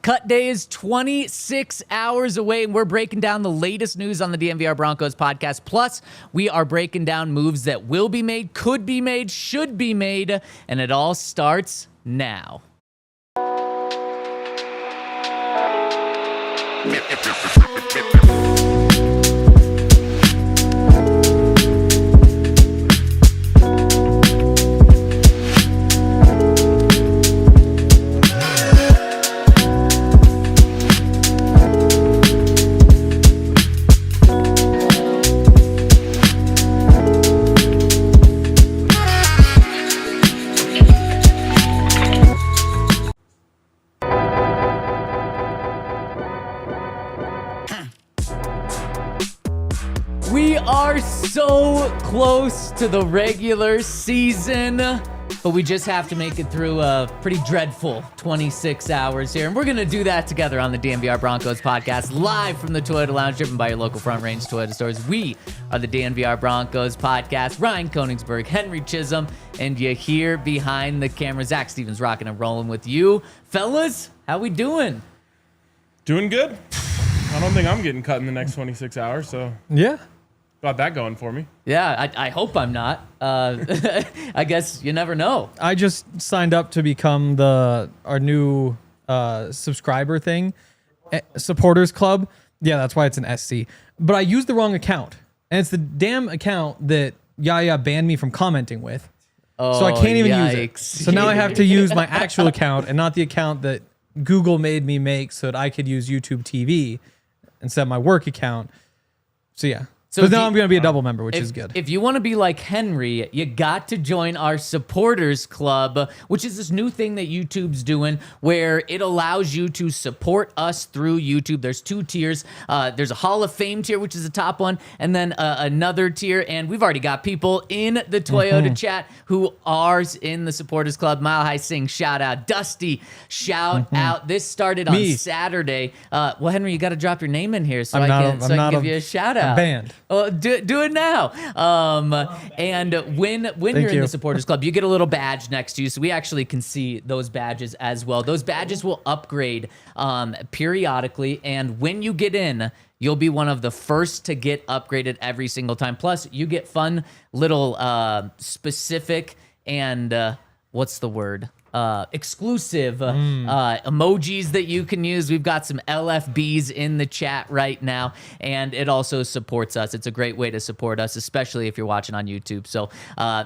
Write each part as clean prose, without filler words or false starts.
Cut day is 26 hours away, and we're breaking down the latest news on the DNVR Broncos podcast. Plus, we are breaking down moves that will be made, could be made, should be made, and it all starts now. We are so close to the regular season, but we just have to make it through a pretty dreadful 26 hours here. And we're going to do that together on the DNVR Broncos podcast, live from the Toyota Lounge, driven by your local Front Range Toyota stores. We are the DNVR Broncos podcast. Ryan Koenigsberg, Henry Chisholm, and you hear behind the camera, Zac Stevens rocking and rolling with you. Fellas, how we doing? Doing good. I don't think I'm getting cut in the next 26 hours, so yeah. Got that going for me. Yeah, I hope I'm not. I guess you never know. I just signed up to become our new subscriber thing, supporters club. Yeah, that's why it's an SC. But I used the wrong account, and it's the damn account that Yaya banned me from commenting with. Oh, so I can't even use it. yikes. So now I have to use my actual account and not the account that Google made me make so that I could use YouTube TV instead of my work account. So yeah. So now I'm going to be a double member, which is good. If you want to be like Henry, you got to join our supporters club, which is this new thing that YouTube's doing where it allows you to support us through YouTube. There's two tiers. There's a Hall of Fame tier, which is the top one, and then another tier. And we've already got people in the Toyota chat who are in the supporters club. Mile High Sing, shout out. Dusty, shout out. This started on Saturday. Well, Henry, you got to drop your name in here so I can give you a shout out. I'm banned. Oh, do it now. And when you're in the supporters club, you get a little badge next to you, so we actually can see those badges as well. Those badges will upgrade periodically, and when you get in, you'll be one of the first to get upgraded every single time. Plus, you get fun little specific and what's the word? Exclusive emojis that you can use. We've got some LFBs in the chat right now, and it also supports us. It's a great way to support us, especially if you're watching on YouTube. So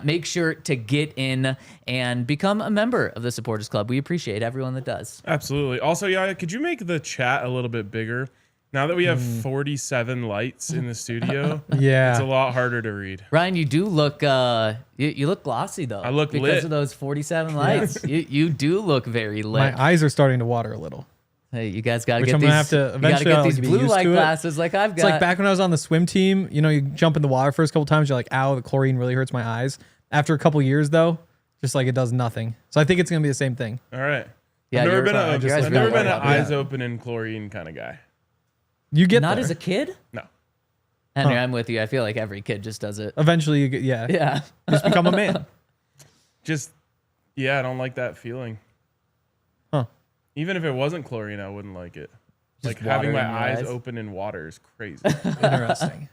make sure to get in and become a member of the Supporters Club. We appreciate everyone that does. Absolutely. Also, Yaya, could you make the chat a little bit bigger? Now that we have 47 lights in the studio, yeah, it's a lot harder to read. Ryan, you do look you look glossy though. I look because lit. of those 47 lights. You do look very lit. My eyes are starting to water a little. Hey, you guys gotta Which get I'm these. gonna have to eventually. You gotta get these be blue used light to it. glasses like I've got. It's like back when I was on the swim team. You know, you jump in the water first couple times, you're like, "Ow, the chlorine really hurts my eyes." After a couple years, though, just like it does nothing. So I think it's gonna be the same thing. All right. Yeah, I've never been an yeah. eyes open in chlorine kind of guy. You get not there. as a kid. No. Henry, I'm with you. I feel like every kid just does it. Eventually, you get Yeah. You just become a man. I don't like that feeling. Huh. Even if it wasn't chlorine, I wouldn't like it. Just Like having water my in your eyes eyes? open in water is crazy. Interesting.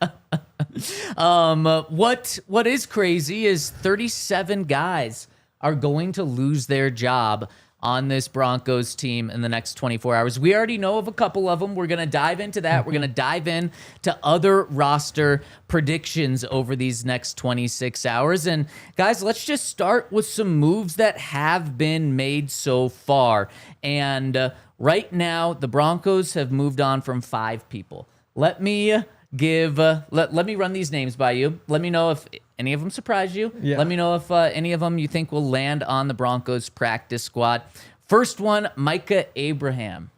What is crazy is 37 guys are going to lose their job on this Broncos team in the next 24 hours. We already know of a couple of them. We're going to dive into that. We're going to dive in to other roster predictions over these next 26 hours. And guys, let's just start with some moves that have been made so far. And right now, the Broncos have moved on from 5 people. Let me let me run these names by you. Let me know if any of them surprise you. Yeah. Let me know if any of them you think will land on the Broncos practice squad. First one, Micah Abraham,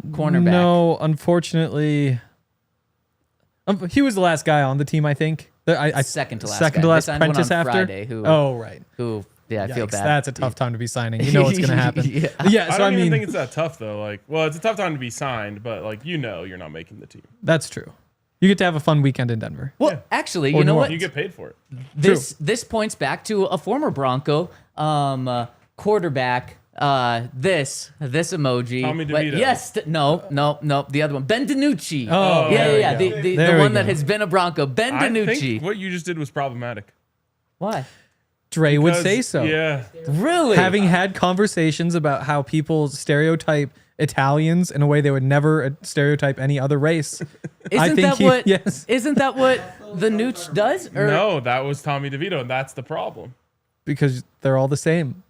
cornerback. No, unfortunately, he was the last guy on the team, I think. Second to last Second guy. to last They signed one apprentice on after. Friday, Right. Yeah, I feel Yikes, bad. That's a tough time to be signing. You know what's going to happen. Yeah. I don't even think it's that tough though. It's a tough time to be signed, but you're not making the team. That's true. You get to have a fun weekend in Denver. Well, actually, Or you know more. what? You get paid for it. This points back to a former Bronco quarterback, this emoji. Tommy But DeVito. yes, no, the other one. Ben DiNucci. Oh, yeah. there we go. The There we one that go. has been a Bronco. Ben I DiNucci. think what you just did was problematic. Why? Dre would Because- say so. Yeah. Really? Having had conversations about how people stereotype Italians in a way they would never stereotype any other race. Isn't that what? Yes. Isn't that what the Nooch does? Or No, that was Tommy DeVito, and that's the problem. Because they're all the same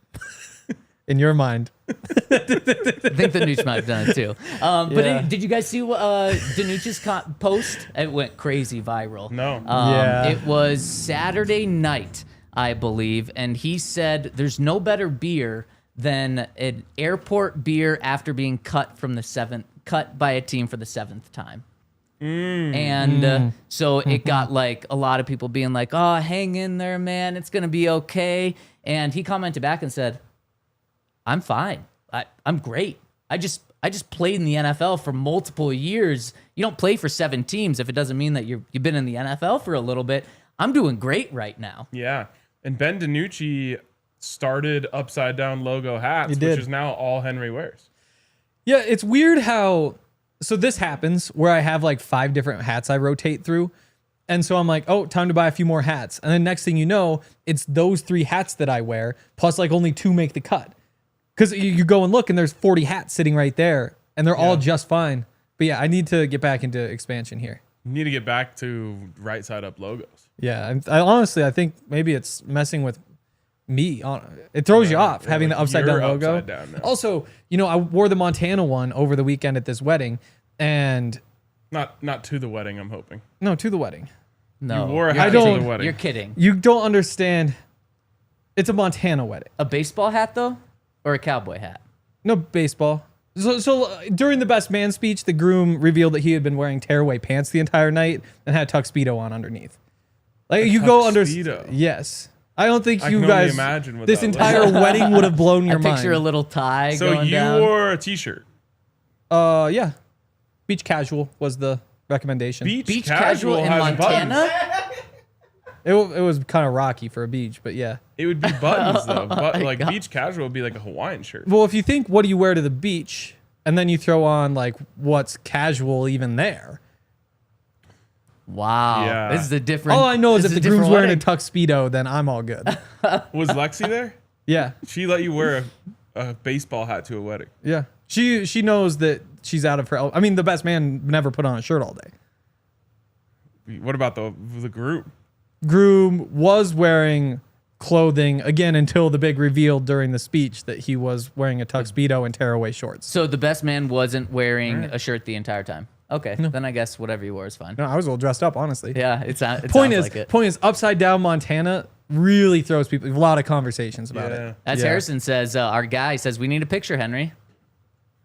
in your mind. I think the Nooch might have done it too. But Yeah. did you guys see DiNucci's post? It went crazy viral. No. Yeah. It was Saturday night, I believe, and he said there's no better beer than an airport beer after being cut by a team for the 7th time. And so it got like a lot of people being like, "Oh, hang in there, man. It's gonna be okay." And he commented back and said, "I'm fine. I'm great. I just played in the NFL for multiple years. You don't play for 7 teams if it doesn't mean that you've been in the NFL for a little bit. I'm doing great right now." Yeah. And Ben DiNucci started upside down logo hats, did. which is now all Henry wears. Yeah, it's weird how. So this happens where I have like 5 different hats I rotate through. And so I'm like, oh, time to buy a few more hats. And then next thing you know, it's those 3 hats that I wear, plus like only 2 make the cut. Because you go and look and there's 40 hats sitting right there and they're all just fine. But yeah, I need to get back into expansion here. You need to get back to right side up logos. Yeah, I honestly, I think maybe it's messing with me. It throws you off having the upside down you're logo. upside down now. Also, I wore the Montana one over the weekend at this wedding, and Not to the wedding, I'm hoping. no, to the wedding. No, You wore a you're hat to kidding. the wedding. You're kidding. You don't understand. It's a Montana wedding. A baseball hat though, or a cowboy hat? No baseball. So during the best man speech, the groom revealed that he had been wearing tearaway pants the entire night and had a tuxedo on underneath. Like you go under. tuxedo? Yes. I don't think I you can only guys. imagine what This that looks entire wedding would have blown I your picture a mind. little tie So going you down. wore a t-shirt. Yeah. Beach casual was the recommendation. Beach casual in has Montana? buttons. It was kind of rocky for a beach, but yeah. It would be buttons though. But my like God. beach casual would be like a Hawaiian shirt. Well, if you think, what do you wear to the beach? And then you throw on like what's casual even there. Wow. Yeah. This is a different. All I know is this if the different groom's wearing a wedding. tuxedo, then I'm all good. Was Lexi there? Yeah. She let you wear a baseball hat to a wedding. Yeah. She knows that she's out of her. I mean, the best man never put on a shirt all day. What about the group? Groom was wearing clothing again until the big reveal during the speech that he was wearing a tuxedo and tearaway shorts. So the best man wasn't wearing a shirt the entire time. Okay, then I guess whatever you wore is fine. No, I was all dressed up, honestly. Yeah, it sounds Point like it. is, upside down Montana really throws people. A lot of conversations about Yeah. it. As Yeah. Harrison says, our guy says we need a picture, Henry,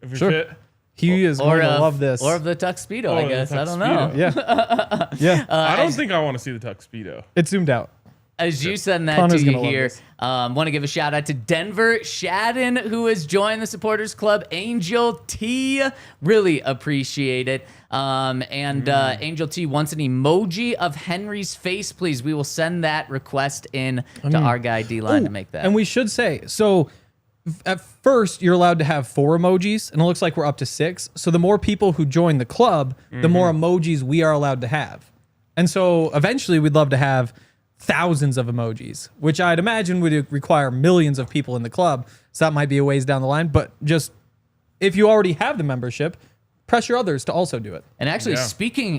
If you're Sure. fit. He is going to of- love this. or of the tuxedo. Oh, I the guess I don't tuxedo. know. Yeah. Yeah. I don't think I want to see the tuxedo. It's zoomed out. As you send that Connor's to you gonna love here, this. want to give a shout out to Denver Shadden, who has joined the supporters club. Angel T, really appreciate it. Angel T wants an emoji of Henry's face, please. We will send that request in to our guy D-Line to make that. And we should say, so at first you're allowed to have 4 emojis, and it looks like we're up to 6. So the more people who join the club, the more emojis we are allowed to have. And so eventually we'd love to have thousands of emojis, which I'd imagine would require millions of people in the club. So that might be a ways down the line. But just if you already have the membership, pressure others to also do it. And actually, Yeah.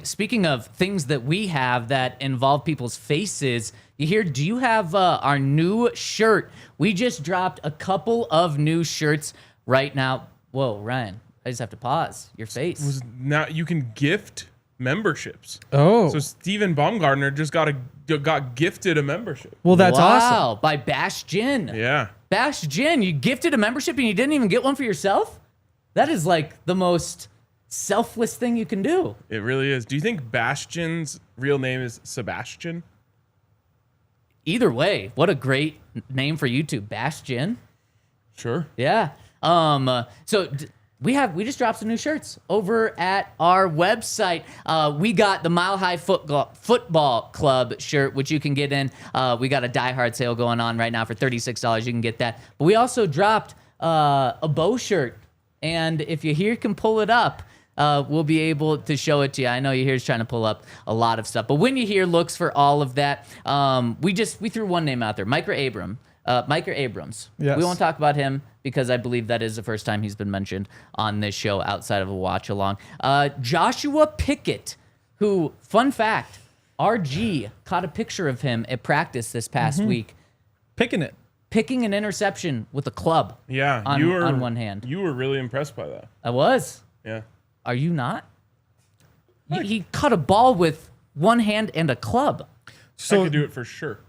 speaking of things that we have that involve people's faces, do you have our new shirt? We just dropped a couple of new shirts right now. Whoa, Ryan, I just have to pause. Your face. Now you can gift memberships. Oh, So Steven Baumgartner just got gifted a membership. well, that's awesome. Wow, by Bash Gin. Yeah. Bash Gin, you gifted a membership and you didn't even get one for yourself? That is like the most selfless thing you can do. It really is. Do you think Bastion's real name is Sebastian? Either way, what a great name for YouTube, Bash Gin. Sure. Yeah. We just dropped some new shirts over at our website. We got the Mile High Football Club shirt, which you can get in. We got a Die Hard sale going on right now for $36. You can get that. But we also dropped a Bo shirt. And if you here can pull it up, we'll be able to show it to you. I know you here's trying to pull up a lot of stuff, but when you hear looks for all of that, we threw one name out there, Micah Abrams. Yes. We won't talk about him because I believe that is the first time he's been mentioned on this show outside of a watch along. Joshua Pickett, who, fun fact, RG caught a picture of him at practice this past week. Picking an interception with a club. Yeah, on one hand. You were really impressed by that. I was. Yeah. Are you not? He caught a ball with one hand and a club. So I could do it for sure.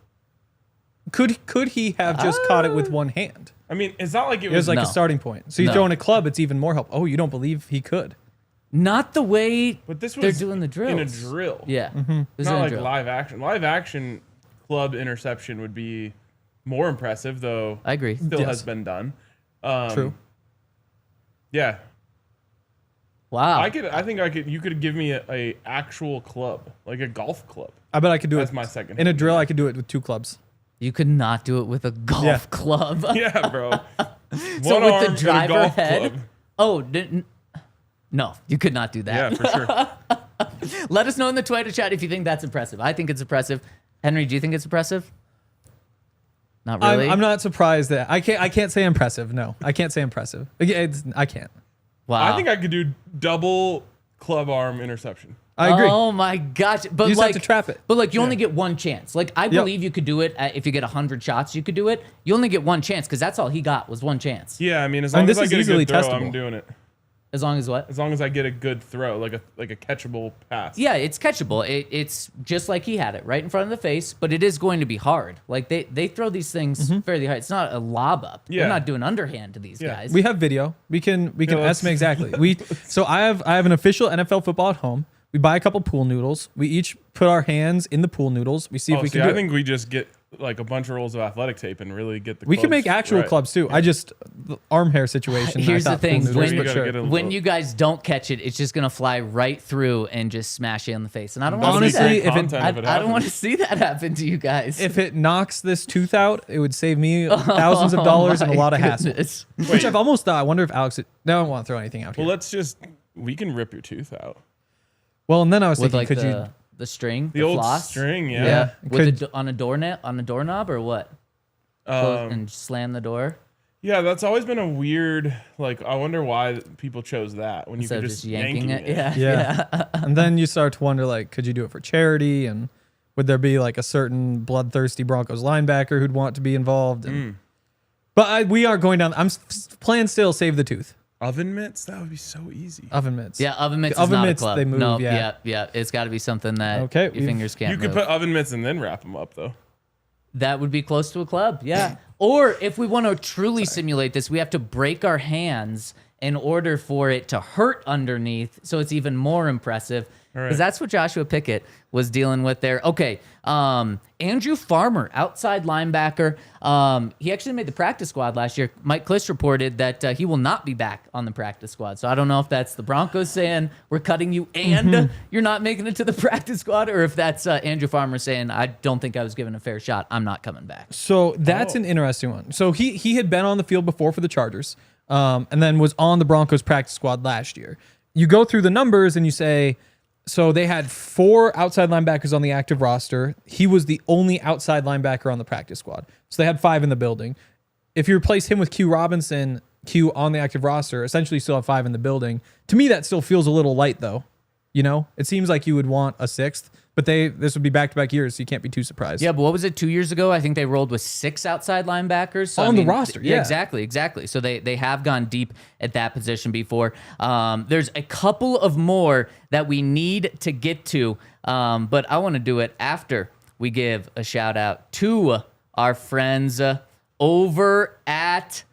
Could he have just caught it with one hand? I mean, it's not like it was like a starting point. So you throw in a club, it's even more help. Oh, you don't believe he could? Not the way but this was they're doing the drills. In a drill. Yeah. It's not like live action. Live action club interception would be more impressive, though. I agree. Still has been done. True. Yeah. Wow. I think I could. You could give me a actual club, like a golf club. I bet I could do it. That's my second. In a drill, I could do it with 2 clubs. You could not do it with a golf club. Yeah, bro. So One with the driver head. Club. Oh, no, you could not do that. Yeah, for sure. Let us know in the Twitter chat if you think that's impressive. I think it's impressive. Henry, do you think it's impressive? Not really. I'm not surprised that I can't say impressive. No, I can't say impressive. I can't. Wow. I think I could do double club arm interception. I agree. Oh my gosh! But you just have to trap it. But you only get one chance. I believe you could do it if you get 100 shots. You could do it. You only get one chance because that's all he got was one chance. Yeah, I mean, as long as I get a good throw, testable. I'm doing it. As long as what? As long as I get a good throw, like a catchable pass. Yeah, it's catchable. It's just like he had it right in front of the face, but it is going to be hard. They throw these things fairly hard. It's not a lob up. Yeah. We're not doing underhand to these guys. We have video. We can estimate exactly. So I have an official NFL football at home. We buy a couple pool noodles. We each put our hands in the pool noodles. We see if we can do it. I think we just get like a bunch of rolls of athletic tape and really get the We clubs can make actual right. clubs too. The arm hair situation. Here's the thing. When you guys don't catch it, it's just going to fly right through and just smash you in the face. And I don't want to honestly, see that. I don't want to see that happen to you guys. If it knocks this tooth out, it would save me thousands of dollars and a lot of hassle. Which I've almost thought. I wonder if Alex... No, I don't want to throw anything out here. Well, we can rip your tooth out. Well, and then I was with thinking, like could the string, the old floss? string, Yeah. On a doorknob or what? And slam the door. Yeah, that's always been a weird. I wonder why people chose that when Instead you could just just yanking it. Yeah. And then you start to wonder, could you do it for charity? And would there be a certain bloodthirsty Broncos linebacker who'd want to be involved? But we are going down. I'm playing still save the tooth. Oven mitts? That would be so easy. Oven mitts. Yeah, oven mitts is not a club. They move, no, yeah. It's got to be something that your fingers can't You could move. put oven mitts and then wrap them up, though. That would be close to a club, yeah. Or if we want to truly simulate this, we have to break our hands in order for it to hurt underneath, so it's even more impressive. Because that's what Joshua Pickett was dealing with there. Okay, Andrew Farmer, outside linebacker. He actually made the practice squad last year. Mike Kliss reported that he will not be back on the practice squad. So I don't know if that's the Broncos saying we're cutting you and you're not making it to the practice squad, or if that's Andrew Farmer saying I don't think I was given a fair shot. I'm not coming back. So that's an interesting one. So he had been on the field before for the Chargers, and then was on the Broncos practice squad last year. You go through the numbers and you say, so they had 4 outside linebackers on the active roster. He was the only outside linebacker on the practice squad. So they had 5 in the building. If you replace him with Q Robinson, Q on the active roster, essentially you still have 5 in the building. To me, that still feels a little light, though. It seems like you would want a 6th, but this would be back-to-back years, so you can't be too surprised. Yeah, but what was it, 2 years ago? I think they rolled with 6 outside linebackers. So, the roster, yeah. Exactly. So they have gone deep at that position before. There's a couple of more that we need to get to, but I want to do it after we give a shout-out to our friends over at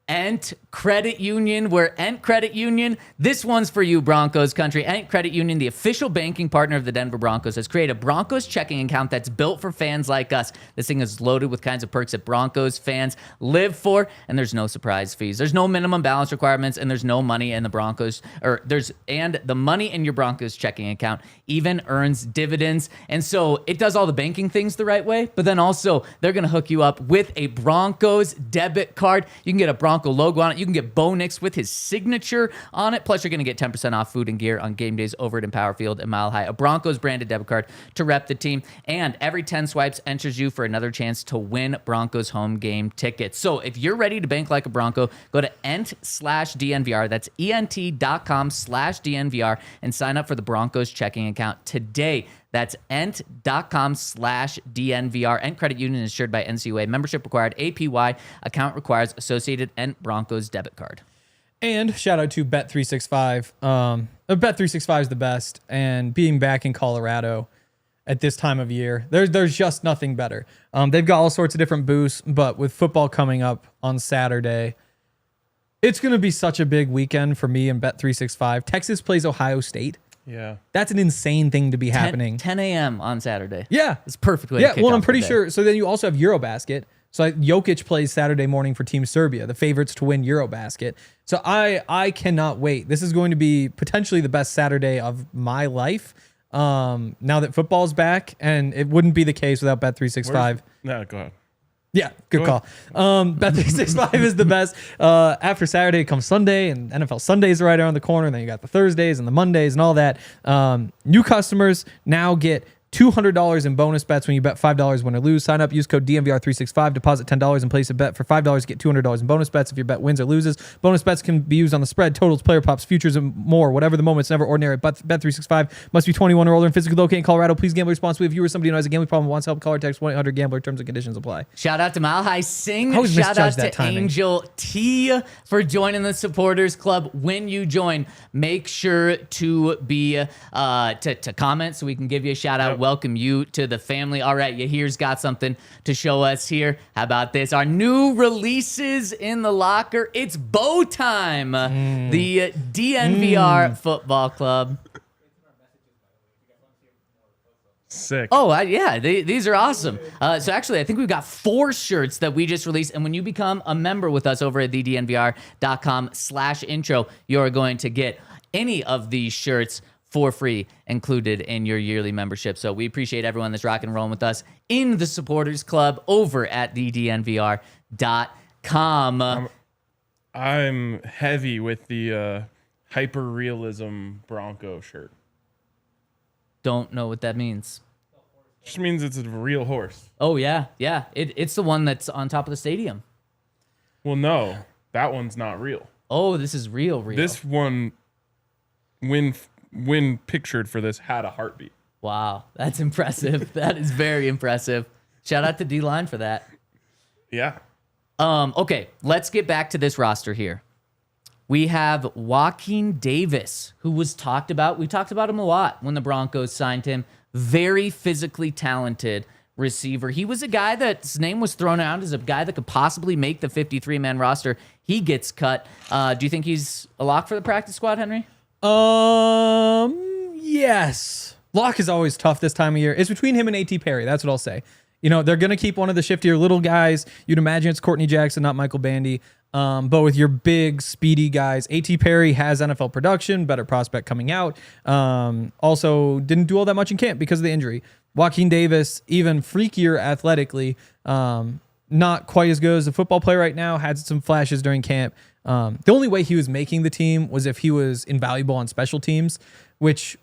Ent Credit Union. We're Ent Credit Union. This one's for you, Broncos Country. Ent Credit Union, the official banking partner of the Denver Broncos, has created a Broncos checking account that's built for fans like us. This thing is loaded with kinds of perks that Broncos fans live for, and there's no surprise fees. There's no minimum balance requirements, and there's no money in the Broncos, and the money in your Broncos checking account even earns dividends. And so it does all the banking things the right way, but then also they're going to hook you up with a Broncos debit card. You can get a Broncos Bronco logo on it. You can get Bo Nix with his signature on it. Plus, you're going to get 10% off food and gear on game days over at Empower Field and Mile High. A Broncos branded debit card to rep the team. And every 10 swipes enters you for another chance to win Broncos home game tickets. So if you're ready to bank like a Bronco, go to ent/DNVR. That's ent.com/DNVR and sign up for the Broncos checking account today. That's ent.com/DNVR. Ent Credit Union is insured by NCUA. Membership required. APY. Account requires associated Ent Broncos debit card. And shout out to Bet365. Bet365 is the best. And being back in Colorado at this time of year, there's just nothing better. They've got all sorts of different boosts, but with football coming up on Saturday, it's going to be such a big weekend for me and Bet365. Texas plays Ohio State. Yeah. That's an insane thing to be happening. 10 a.m. on Saturday. Yeah. It's perfect way to kick well, I'm off pretty the day. sure. So then you also have Eurobasket. So Jokic plays Saturday morning for Team Serbia, the favorites to win Eurobasket. So I cannot wait. This is going to be potentially the best Saturday of my life. Now that football's back, and it wouldn't be the case without Bet365. No, go ahead. Yeah, good call. Bet365 is the best. After Saturday comes Sunday, and NFL Sundays are right around the corner. And then you got the Thursdays and the Mondays and all that. New customers now get $200 in bonus bets when you bet $5 win or lose. Sign up, use code DNVR365, deposit $10 and place a bet for $5. Get $200 in bonus bets if your bet wins or loses. Bonus bets can be used on the spread, totals, player props, futures, and more. Whatever the moment, it's never ordinary. But Bet365 must be 21 or older and physically located in Colorado. Please gamble responsibly. If you or somebody who has a gambling problem and wants help, call or text 1-800-GAMBLER. Terms and conditions apply. Shout out to Mile High Sing. I always Shout out misjudge that to timing. Angel T for joining the supporters club. When you join, make sure to be to comment so we can give you a shout out. Yep. Welcome you to the family. All right, Yahir's got something to show us here. How about this? Our new releases in the locker. It's Bo time. The DNVR Football Club. Sick. Oh, yeah, these are awesome. So actually, I think we've got 4 shirts that we just released. And when you become a member with us over at thednvr.com/intro, you're going to get any of these shirts for free included in your yearly membership. So we appreciate everyone that's rocking and rolling with us in the supporters club over at thednvr.com. I'm heavy with the hyper-realism Bronco shirt. Don't know what that means. Just means it's a real horse. Oh, yeah. It's the one that's on top of the stadium. Well, no, that one's not real. Oh, this is real. This one, when pictured for this, had a heartbeat. Wow, that's impressive. That is very impressive. Shout out to D-Line for that. Yeah. Okay, let's get back to this roster here. We have Joaquin Davis, who was talked about. We talked about him a lot when the Broncos signed him. Very physically talented receiver. He was a guy that's name was thrown around as a guy that could possibly make the 53-man roster. He gets cut. Do you think he's a lock for the practice squad, Henry? Yes. Lock is always tough this time of year. It's between him and A.T. Perry. That's what I'll say. You know, they're going to keep one of the shiftier little guys. You'd imagine it's Courtney Jackson, not Michael Bandy. But with your big, speedy guys, A.T. Perry has NFL production, better prospect coming out. Also, didn't do all that much in camp because of the injury. Joaquin Davis, even freakier athletically, not quite as good as a football player right now, had some flashes during camp. The only way he was making the team was if he was invaluable on special teams, which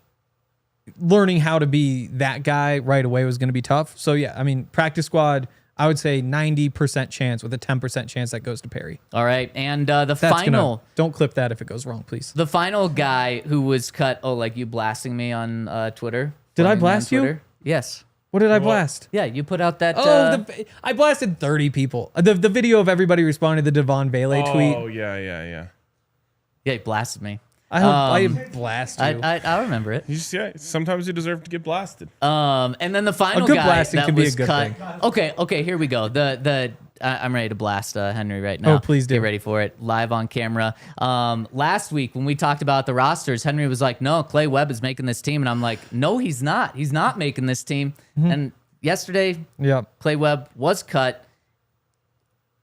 learning how to be that guy right away was going to be tough. So, yeah, I mean, practice squad, I would say 90% chance with a 10% chance that goes to Perry. All right, and the final... Don't clip that if it goes wrong, please. The final guy who was cut... Oh, like you blasting me on Twitter? Did I blast you? Yes. What did I blast? Yeah, you put out that... I blasted 30 people. The video of everybody responding to the Devon Bailey tweet. Oh, yeah. Yeah, you blasted me. I blast you. I remember it. Sometimes you deserve to get blasted. And then the final good guy blasting that can be was a good cut. thing. Okay, here we go. I'm ready to blast Henry right now. Oh, please do. Get ready for it. Live on camera. Last week when we talked about the rosters, Henry was like, "No, Clay Webb is making this team," and I'm like, "No, he's not. He's not making this team." And yesterday, Clay Webb was cut.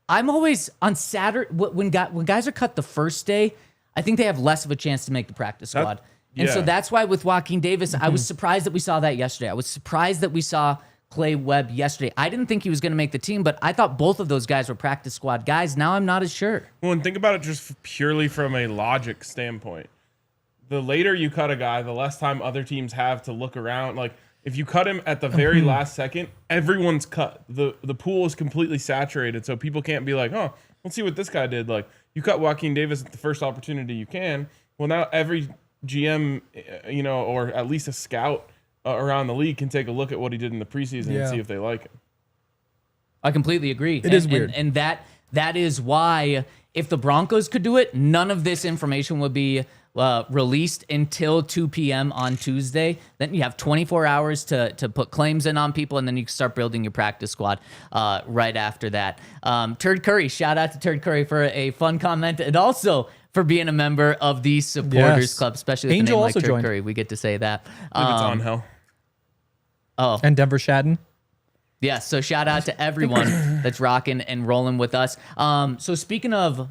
I'm always on Saturday when guys are cut the first day. I think they have less of a chance to make the practice squad. And so that's why with Joaquin Davis, I was surprised that we saw that yesterday. I was surprised that we saw Clay Webb yesterday. I didn't think he was going to make the team, but I thought both of those guys were practice squad guys. Now I'm not as sure. Well, and think about it just purely from a logic standpoint. The later you cut a guy, the less time other teams have to look around. Like, if you cut him at the very last second, everyone's cut. The pool is completely saturated, so people can't be like, oh, let's see what this guy did. Like, you cut Joaquin Davis at the first opportunity you can. Well, now every GM, or at least a scout around the league can take a look at what he did in the preseason and see if they like him. I completely agree. It is weird. And that is why if the Broncos could do it, none of this information would be released until 2 p.m. on Tuesday. Then you have 24 hours to put claims in on people, and then you can start building your practice squad right after that. Turd Curry, shout out to Turd Curry for a fun comment, and also for being a member of the Supporters Club, especially with Angel a name like also Turd joined. Curry. We get to say that. I think it's on hell. Oh, And Denver Shadden. yeah, so shout out to everyone that's rocking and rolling with us. So speaking of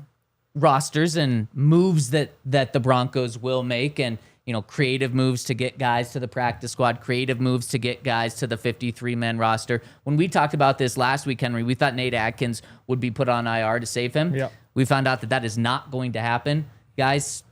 rosters and moves that the Broncos will make, and creative moves to get guys to the practice squad, creative moves to get guys to the 53-man roster. When we talked about this last week, Henry, we thought Nate Adkins would be put on IR to save him. Yep. We found out that is not going to happen. Guys,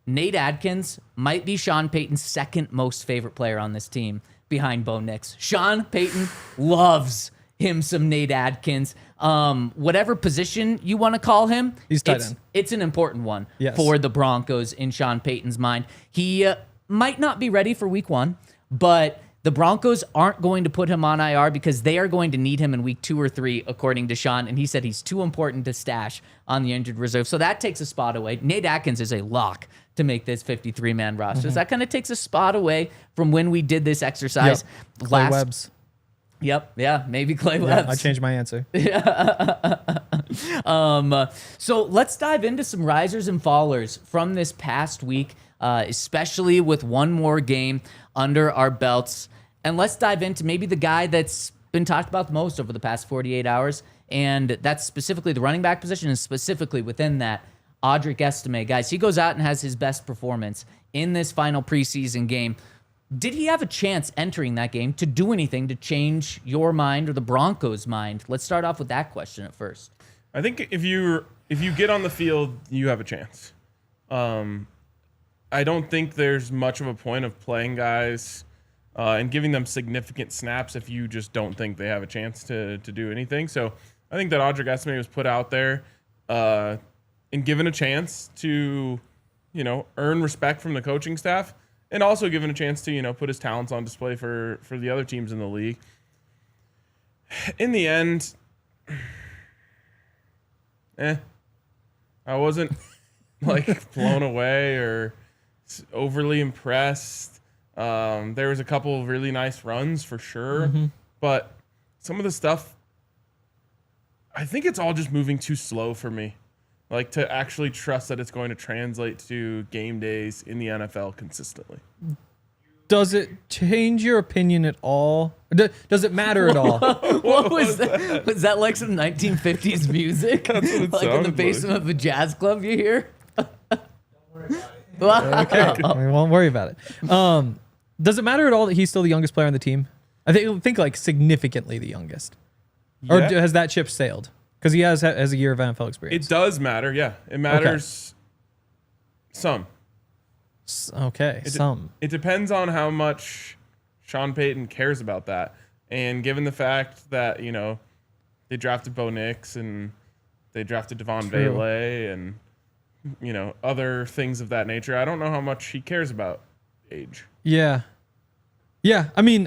Nate Adkins might be Sean Payton's second most favorite player on this team, behind Bo Nix. Sean Payton loves him some Nate Adkins. Whatever position you want to call him, he's tight end. It's an important one Yes. for the Broncos in Sean Payton's mind. He might not be ready for week 1, but the Broncos aren't going to put him on IR because they are going to need him in week 2 or 3, according to Sean, and he said he's too important to stash on the injured reserve. So that takes a spot away. Nate Adkins is a lock to make this 53-man roster. So that kind of takes a spot away from when we did this exercise. Yep. Clay Webb's. Yep. Yeah. Maybe Clay Yeah, Webb's. I changed my answer. So let's dive into some risers and fallers from this past week, especially with one more game under our belts. And let's dive into maybe the guy that's been talked about the most over the past 48 hours, and that's specifically the running back position, and specifically within that, Audric Estime. Guys, he goes out and has his best performance in this final preseason game. Did he have a chance entering that game to do anything to change your mind or the Broncos' mind? Let's start off with that question at first. I think if you get on the field, you have a chance. I don't think there's much of a point of playing guys and giving them significant snaps if you just don't think they have a chance to do anything. So I think that Audric Estime was put out there and given a chance to, earn respect from the coaching staff, and also given a chance to, put his talents on display for the other teams in the league. In the end, I wasn't blown away or overly impressed. There was a couple of really nice runs for sure, but some of the stuff, I think it's all just moving too slow for me. To actually trust that it's going to translate to game days in the NFL consistently. Does it change your opinion at all? Does it matter at all? What was that? Was that like some 1950s music? That's what it like in the sounded basement of a jazz club you hear? Okay, we won't worry about it. Does it matter at all that he's still the youngest player on the team? I think like significantly the youngest. Or has that ship sailed? Because he has a year of NFL experience. It does matter, yeah. It matters some. Okay, some. It depends on how much Sean Payton cares about that. And given the fact that, they drafted Bo Nix and they drafted Devon Bailey and, other things of that nature, I don't know how much he cares about age. Yeah. Yeah, I mean,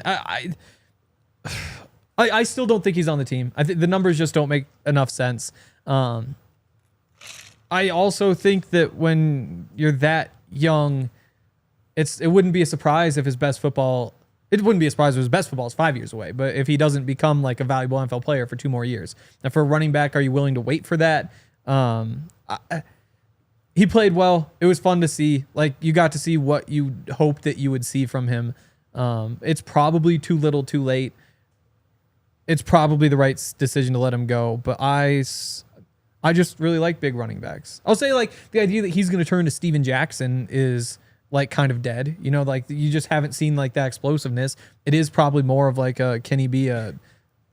I still don't think he's on the team. I think the numbers just don't make enough sense. I also think that when you're that young, it wouldn't be a surprise if his best football. It wouldn't be a surprise if his best football is 5 years away. But if he doesn't become like a valuable NFL player for 2 more years, and for a running back, are you willing to wait for that? He played well. It was fun to see. You got to see what you hoped that you would see from him. It's probably too little, too late. It's probably the right decision to let him go, but I just really like big running backs. I'll say the idea that he's going to turn to Steven Jackson is like kind of dead. You know, like you just haven't seen like that explosiveness. It is probably more of like a, can he be a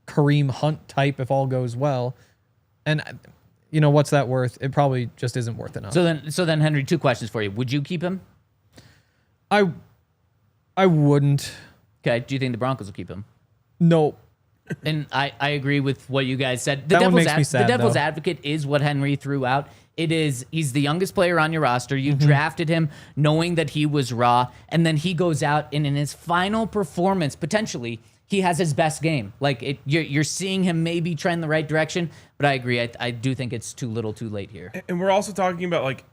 Kareem Hunt type if all goes well? And you know, what's that worth? It probably just isn't worth enough. So then Henry, 2 questions for you. Would you keep him? I wouldn't. Okay. Do you think the Broncos will keep him? No. And I agree with what you guys said. That one makes me sad, the devil's though. advocate is what Henry threw out. He's the youngest player on your roster. You drafted him knowing that he was raw, and then he goes out and in his final performance, potentially, he has his best game. Like you're seeing him maybe trend the right direction, but I agree. I do think it's too little too late here. And we're also talking about like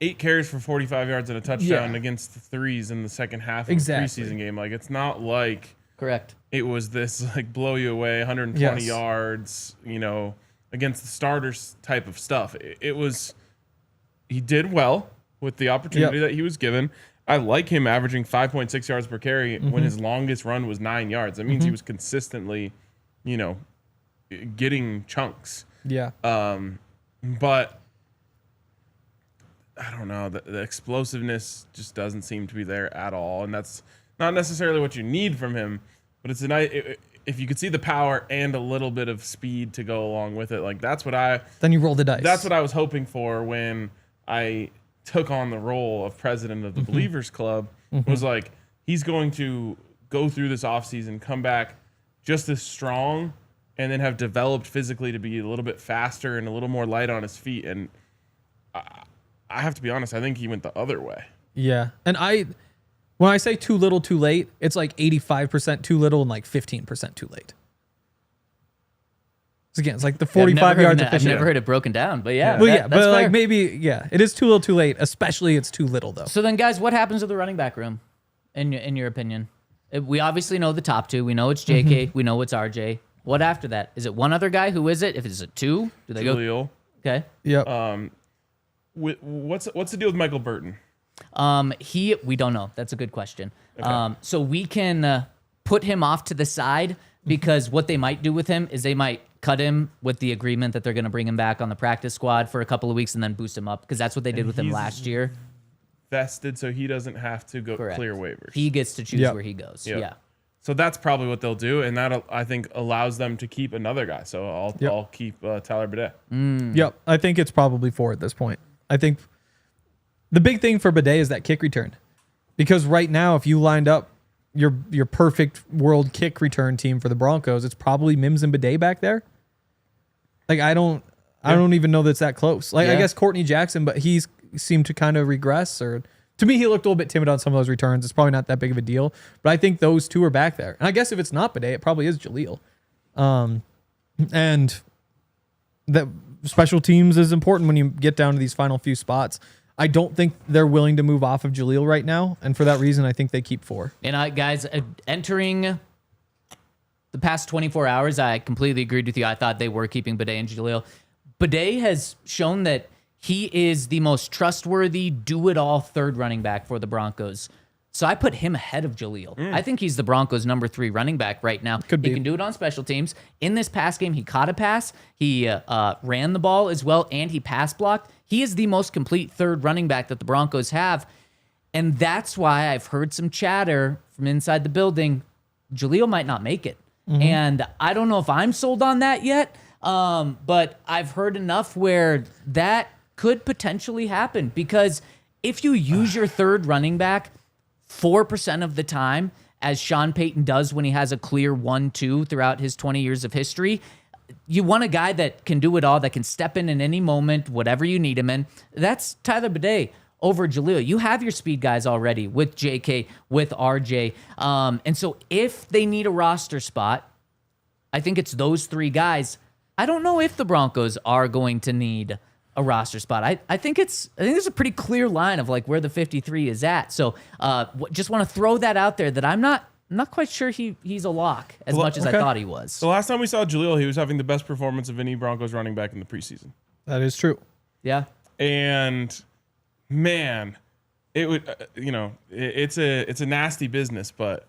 8 carries for 45 yards and a touchdown against the threes in the second half of a preseason game. Like, it's not like Correct. It was this like blow you away 120 yards, you know, against the starters type of stuff. It was, he did well with the opportunity that he was given. I like him averaging 5.6 yards per carry when his longest run was 9 yards. That means he was consistently, you know, getting chunks. Yeah. But I don't know. The explosiveness just doesn't seem to be there at all. And that's not necessarily what you need from him, but it's a nice, if you could see the power and a little bit of speed to go along with it, like then you roll the dice. That's what I was hoping for when I took on the role of president of the Believers Club. Was like, he's going to go through this offseason, come back just as strong, and then have developed physically to be a little bit faster and a little more light on his feet. And I have to be honest, I think he went the other way. Yeah. And when I say too little, too late, it's like 85% too little and like 15% too late. So again, it's like the 45 yards. I've never heard it broken down, but yeah. Well, that's fair. like maybe, it is too little, too late. Especially it's too little though. So then, guys, what happens with the running back room, in your opinion? We obviously know the top 2. We know it's JK. We know it's RJ. What after that? Is it one other guy? Who is it? If it's a 2, do they Jaleel. go? Okay. Yep. What's the deal with Michael Burton? We don't know. That's a good question. Okay. So we can put him off to the side because what they might do with him is they might cut him with the agreement that they're going to bring him back on the practice squad for a couple of weeks and then boost him up because that's what they did with him last year. Vested, so he doesn't have to go Correct. Clear waivers. He gets to choose where he goes. Yep. Yeah. So that's probably what they'll do, and that I think allows them to keep another guy. So I'll keep Tyler Bidet. Yep. I think it's probably 4 at this point. I think the big thing for Bidet is that kick return, because right now, if you lined up your perfect world kick return team for the Broncos, it's probably Mims and Bidet back there. Like I don't even know that's that close. Like I guess Courtney Jackson, but he's seemed to kind of regress. Or to me, he looked a little bit timid on some of those returns. It's probably not that big of a deal, but I think those 2 are back there. And I guess if it's not Bidet, it probably is Jaleel. And that special teams is important when you get down to these final few spots. I don't think they're willing to move off of Jaleel right now, and for that reason, I think they keep 4. And guys, entering the past 24 hours, I completely agreed with you. I thought they were keeping Bidet and Jaleel. Bidet has shown that he is the most trustworthy, do-it-all third running back for the Broncos. So I put him ahead of Jaleel. I think he's the Broncos' number 3 running back right now. Could be. He can do it on special teams. In this pass game, he caught a pass. He ran the ball as well, and he pass blocked. He is the most complete third running back that the Broncos have. And that's why I've heard some chatter from inside the building. Jaleel might not make it. And I don't know if I'm sold on that yet, but I've heard enough where that could potentially happen. Because if you use your third running back 4% of the time, as Sean Payton does when he has a clear 1-2 throughout his 20 years of history, you want a guy that can do it all, that can step in any moment, whatever you need him in. That's Tyler Bidet over Jaleel. You have your speed guys already with JK, with RJ. And so if they need a roster spot, I think it's those 3 guys. I don't know if the Broncos are going to need a roster spot. I think there's a pretty clear line of like where the 53 is at. So just want to throw that out there that I'm not quite sure he's a lock as much as I thought he was. The last time we saw Jaleel, he was having the best performance of any Broncos running back in the preseason. That is true. Yeah. And man, it would it's a nasty business, but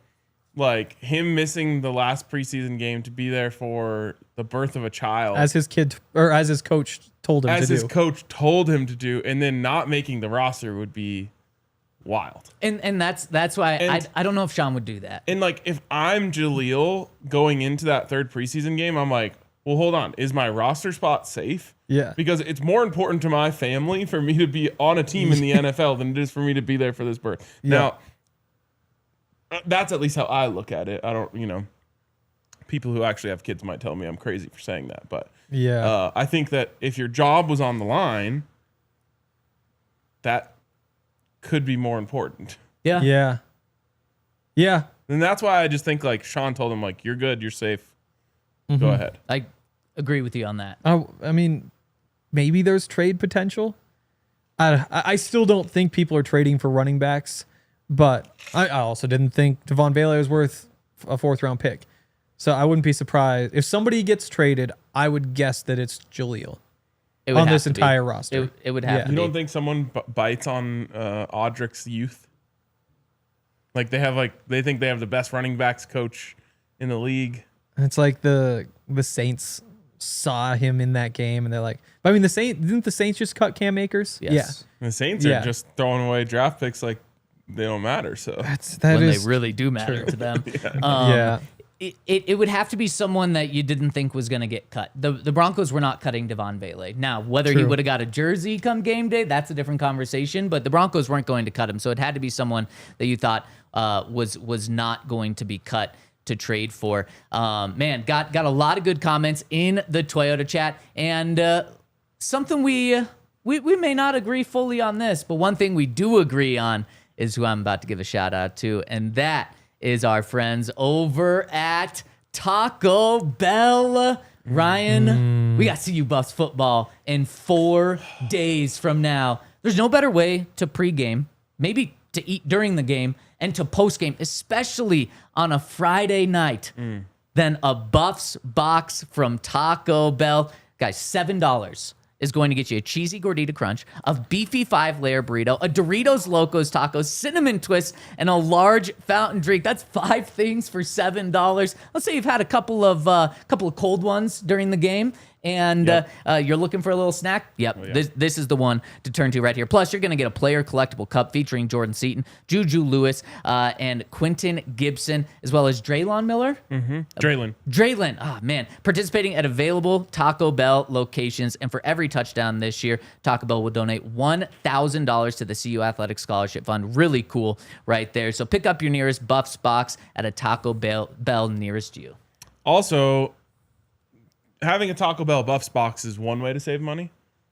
like him missing the last preseason game to be there for the birth of a child, as his kid or as his coach told him to do. As his coach told him to do, and then not making the roster would be wild. And that's why I don't know if Sean would do that. And like, if I'm Jaleel going into that third preseason game, I'm like, well, hold on. Is my roster spot safe? Yeah. Because it's more important to my family for me to be on a team in the NFL than it is for me to be there for this birth. Yeah. Now, that's at least how I look at it. I don't, people who actually have kids might tell me I'm crazy for saying that. But I think that if your job was on the line, that could be more important. Yeah. Yeah. Yeah. And that's why I just think like Sean told him, like, you're good, you're safe. Go ahead. I agree with you on that. I mean, maybe there's trade potential. I still don't think people are trading for running backs, but I also didn't think Devon Bailey was worth a 4th-round pick. So I wouldn't be surprised. If somebody gets traded, I would guess that it's Jaleel on this entire roster. It would have to You be. don't think someone bites on Audric's youth? Like they think they have the best running backs coach in the league. It's like the Saints saw him in that game, and they're like, I mean, didn't the Saints just cut Cam Akers? Yes. Yeah. And the Saints are just throwing away draft picks like they don't matter. So When they really do matter to them. It would have to be someone that you didn't think was going to get cut. The Broncos were not cutting Devon Bailey. Now, whether he would have got a jersey come game day, that's a different conversation. But the Broncos weren't going to cut him, so it had to be someone that you thought was not going to be cut to trade for. Man, got a lot of good comments in the Toyota chat, and something we may not agree fully on this, but one thing we do agree on is who I'm about to give a shout out to, and that is our friends over at Taco Bell. Ryan, we got CU Buffs football in 4 days from now. There's no better way to pregame, maybe to eat during the game, and to postgame, especially on a Friday night, than a Buffs box from Taco Bell. Guys, $7 is going to get you a cheesy gordita crunch, a beefy 5-layer burrito, a Doritos Locos Tacos, cinnamon twist, and a large fountain drink. That's 5 things for $7. Let's say you've had a couple of cold ones during the game, and you're looking for a little snack. This is the one to turn to right here. Plus, you're going to get a player collectible cup featuring Jordan Seaton, Juju Lewis, and Quentin Gibson, as well as Draylon Miller. Draylon. Oh, man. Participating at available Taco Bell locations. And for every touchdown this year, Taco Bell will donate $1,000 to the CU Athletic Scholarship Fund. Really cool right there. So pick up your nearest Buffs box at a Taco Bell nearest you. Also, having a Taco Bell Buffs box is one way to save money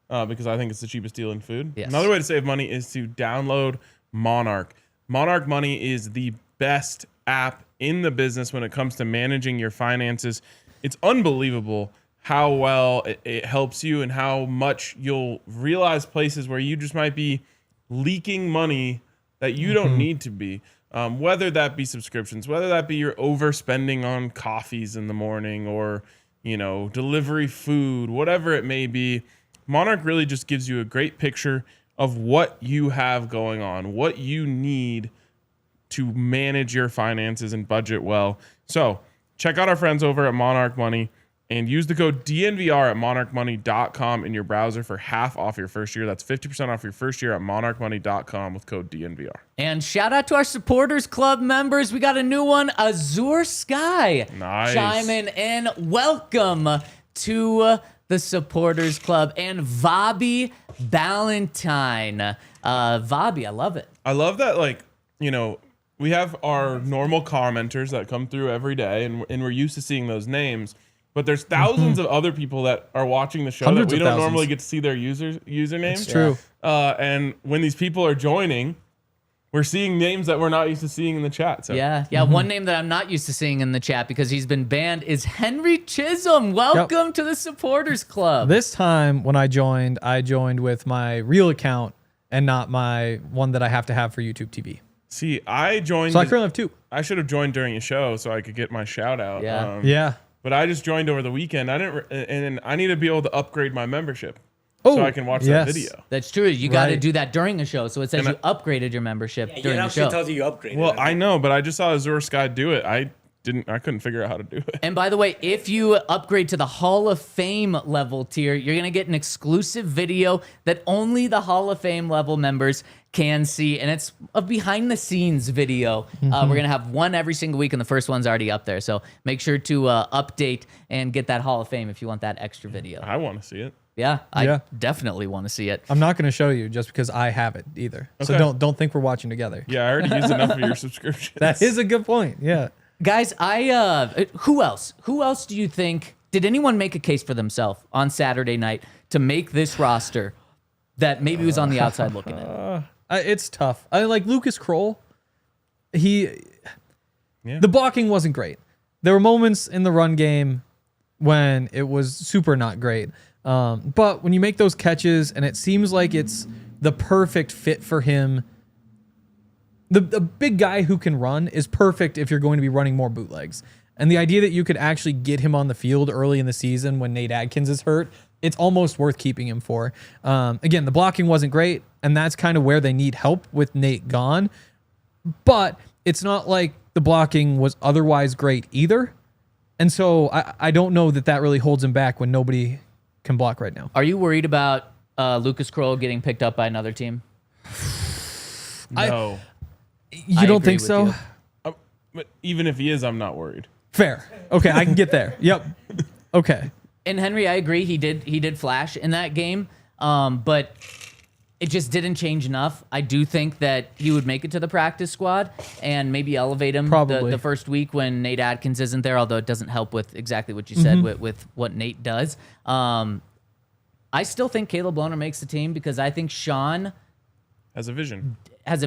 because I think it's the cheapest deal in food. Yes. Another way to save money is to download Monarch. Monarch Money is the best app in the business when it comes to managing your finances. It's unbelievable how well it helps you and how much you'll realize places where you just might be leaking money that you don't need to be. Whether that be subscriptions, whether that be you're overspending on coffees in the morning or delivery food, whatever it may be, Monarch really just gives you a great picture of what you have going on, what you need to manage your finances and budget well. So check out our friends over at Monarch Money and use the code DNVR at monarchmoney.com in your browser for half off your first year. That's 50% off your first year at monarchmoney.com with code DNVR. And shout out to our Supporters Club members. We got a new one, Uwazurike. Nice. Chiming in. Welcome to the Supporters Club. And Vabi Valentine. Vabi, I love it. I love that, we have our normal commenters that come through every day, and we're used to seeing those names. But there's thousands of other people that are watching the show Hundreds that we of don't thousands. normally get to see their usernames. It's true. And when these people are joining, we're seeing names that we're not used to seeing in the chat. So. Yeah. One name that I'm not used to seeing in the chat because he's been banned is Henry Chisholm. Welcome to the Supporters Club. This time when I joined with my real account and not my one that I have to have for YouTube TV. See, I joined. So I currently have 2. I should have joined during a show so I could get my shout out. Yeah. Yeah. But I just joined over the weekend. And I need to be able to upgrade my membership Oh, so I can watch yes. that video. That's true. You got to Right. do that during a show. So it says you upgraded your membership during it the actually show. tells you upgraded. Well, I know, but I just saw Azure Sky do it. I couldn't figure out how to do it. And by the way, if you upgrade to the Hall of Fame level tier, you're going to get an exclusive video that only the Hall of Fame level members can see. And it's a behind the scenes video. We're going to have one every single week, and the first one's already up there. So make sure to update and get that Hall of Fame if you want that extra video. I want to see it. Yeah, I definitely want to see it. I'm not going to show you just because I have it either. Okay. So don't think we're watching together. Yeah, I already used enough of your subscriptions. That is a good point. Yeah. Guys, who else? Who else do you think, did anyone make a case for themselves on Saturday night to make this roster that maybe was on the outside looking in? It's tough. I like Lucas Krull. The blocking wasn't great. There were moments in the run game when it was super not great. But when you make those catches and it seems like it's the perfect fit for him, the big guy who can run is perfect if you're going to be running more bootlegs. And the idea that you could actually get him on the field early in the season when Nate Adkins is hurt, it's almost worth keeping him for. Again, the blocking wasn't great, and that's kind of where they need help with Nate gone. But it's not like the blocking was otherwise great either. And so I don't know that really holds him back when nobody can block right now. Are you worried about Lucas Krull getting picked up by another team? No. You don't think agree so? with But even if he is, I'm not worried. Fair. Okay, I can get there. Yep. Okay. And Henry, I agree. He did flash in that game, but it just didn't change enough. I do think that he would make it to the practice squad and maybe elevate him the first week when Nate Adkins isn't there, although it doesn't help with exactly what you said with what Nate does. I still think Caleb Lohner makes the team because I think Sean Has a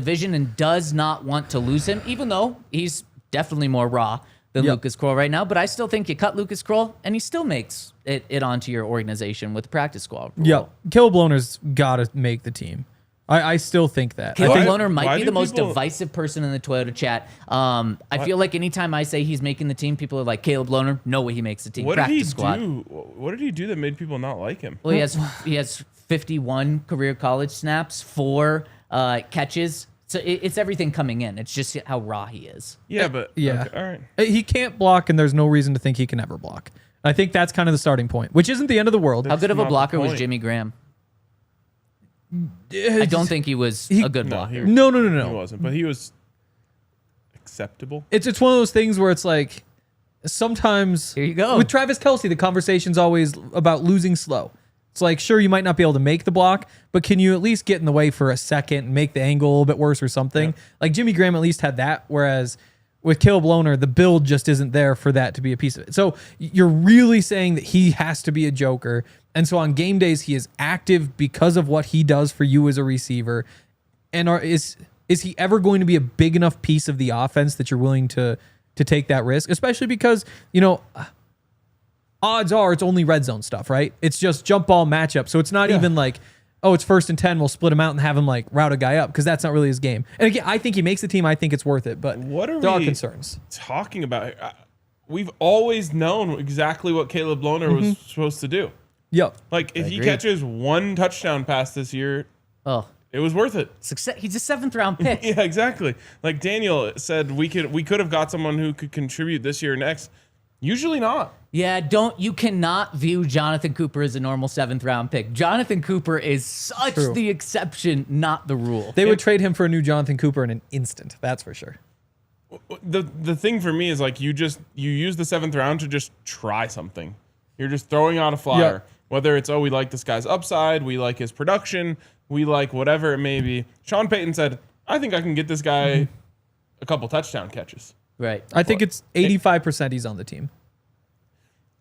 vision and does not want to lose him, even though he's definitely more raw than Lucas Krull right now. But I still think you cut Lucas Krull and he still makes it onto your organization with the practice squad. Yeah, Caleb Lohner's got to make the team. I still think that. Caleb Lohner might be the most divisive person in the Toyota chat. I feel like anytime I say he's making the team, people are like, Caleb Lohner, no way he makes the team. What practice did he squad. do? What did he do that made people not like him? Well, he has 51 career college snaps, 4 catches. So it's everything coming in. It's just how raw he is. Yeah, but yeah. Okay, all right. He can't block, and there's no reason to think he can ever block. I think that's kind of the starting point, which isn't the end of the world. How good of a not the blocker was point. Jimmy Graham? I don't think he was a good blocker. No. He wasn't, but he was acceptable. It's one of those things where it's like sometimes Here you go. with Travis Kelce, the conversation's always about losing slow. It's like, sure, you might not be able to make the block, but can you at least get in the way for a second and make the angle a little bit worse or something? Yeah. Like Jimmy Graham at least had that, whereas with Caleb Lohner, the build just isn't there for that to be a piece of it. So you're really saying that he has to be a joker. And so on game days, he is active because of what he does for you as a receiver. And is he ever going to be a big enough piece of the offense that you're willing to take that risk? Especially because, odds are it's only red zone stuff, right? It's just jump ball matchup. So it's not even like, oh, it's 1st and 10. We'll split him out and have him like route a guy up because that's not really his game. And again, I think he makes the team. I think it's worth it. But there are concerns. Talking about we've always known exactly what Caleb Lohner was supposed to do. Yep. Like if he catches 1 touchdown pass this year, it was worth it. He's a 7th round pick. Yeah, exactly. Like Daniel said, we could have got someone who could contribute this year or next. Usually not. Yeah, you cannot view Jonathan Cooper as a normal 7th round pick. Jonathan Cooper is such the exception, not the rule. They would trade him for a new Jonathan Cooper in an instant. That's for sure. The thing for me is like you use the 7th round to just try something. You're just throwing out a flyer. Yep. Whether it's, we like this guy's upside, we like his production, we like whatever it may be. Sean Payton said, I think I can get this guy a couple touchdown catches. Right. I think it's 85% he's on the team.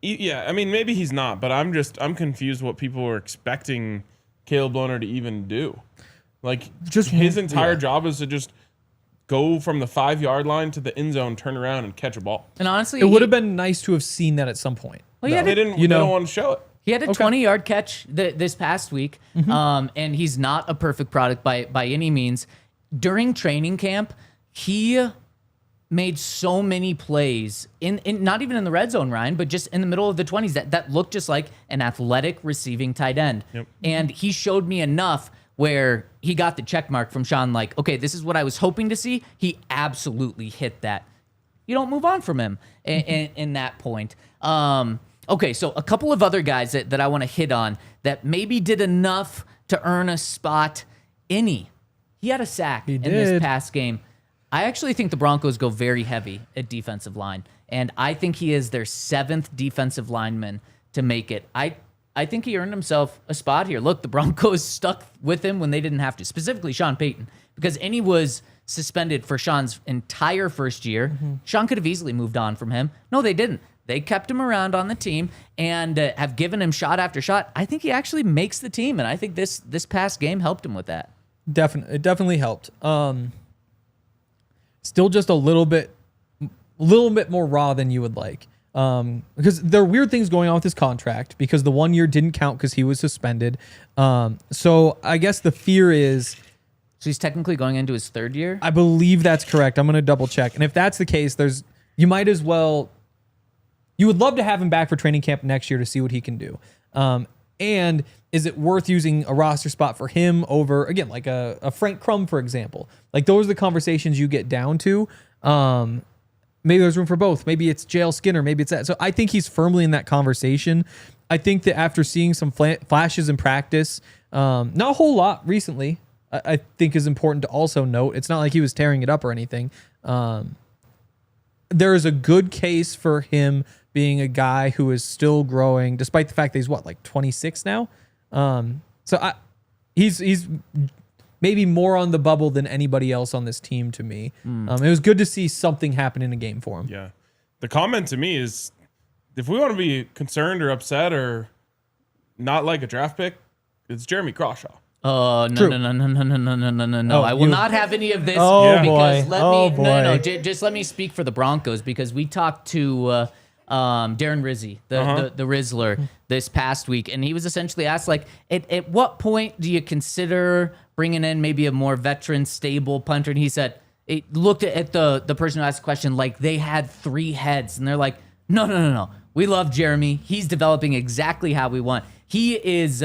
Yeah, I mean, maybe he's not, but I'm confused what people were expecting Caleb Lohner to even do. Like, just his entire job is to just go from the 5-yard line to the end zone, turn around, and catch a ball. And honestly, it would have been nice to have seen that at some point. Well, they don't want to show it. He had a 20-yard catch this past week, and he's not a perfect product by any means. During training camp, he made so many plays in not even in the red zone, Ryan, but just in the middle of the 20s that looked just like an athletic receiving tight end. Yep. And he showed me enough where he got the check mark from Sean, like, okay, this is what I was hoping to see. He absolutely hit that you don't move on from him in that point. Okay, so a couple of other guys that I want to hit on that maybe did enough to earn a spot. He had a sack in this past game. I actually think the Broncos go very heavy at defensive line, and I think he is their 7th defensive lineman to make it. I think he earned himself a spot here. Look, the Broncos stuck with him when they didn't have to, specifically Sean Payton, because Innie was suspended for Sean's entire first year. Mm-hmm. Sean could have easily moved on from him. No, they didn't. They kept him around on the team and have given him shot after shot. I think he actually makes the team, and I think this past game helped him with that. It definitely helped. Still just a little bit more raw than you would like. Because there are weird things going on with his contract because the 1 year didn't count because he was suspended. So I guess the fear is... So he's technically going into his 3rd year? I believe that's correct. I'm going to double check. And if that's the case, you might as well... You would love to have him back for training camp next year to see what he can do. And is it worth using a roster spot for him over, again, like a Frank Crum, for example? Like, those are the conversations you get down to. Maybe there's room for both. Maybe it's JL Skinner. Maybe it's that. So I think he's firmly in that conversation. I think that after seeing some flashes in practice, not a whole lot recently, I think is important to also note. It's not like he was tearing it up or anything. There is a good case for him being a guy who is still growing, despite the fact that he's 26 now. So he's maybe more on the bubble than anybody else on this team to me. It was good to see something happen in a game for him. Yeah. The comment to me is, if we want to be concerned or upset or not like a draft pick, it's Jeremy Crawshaw. Oh, no. I will not have any of this. Just let me speak for the Broncos, because we talked to Darren Rizzi, the Rizzler, this past week, and he was essentially asked, like, at what point do you consider bringing in maybe a more veteran, stable punter? And he said, it looked at the person who asked the question like they had 3 heads, and they're like, no. We love Jeremy. He's developing exactly how we want. He is...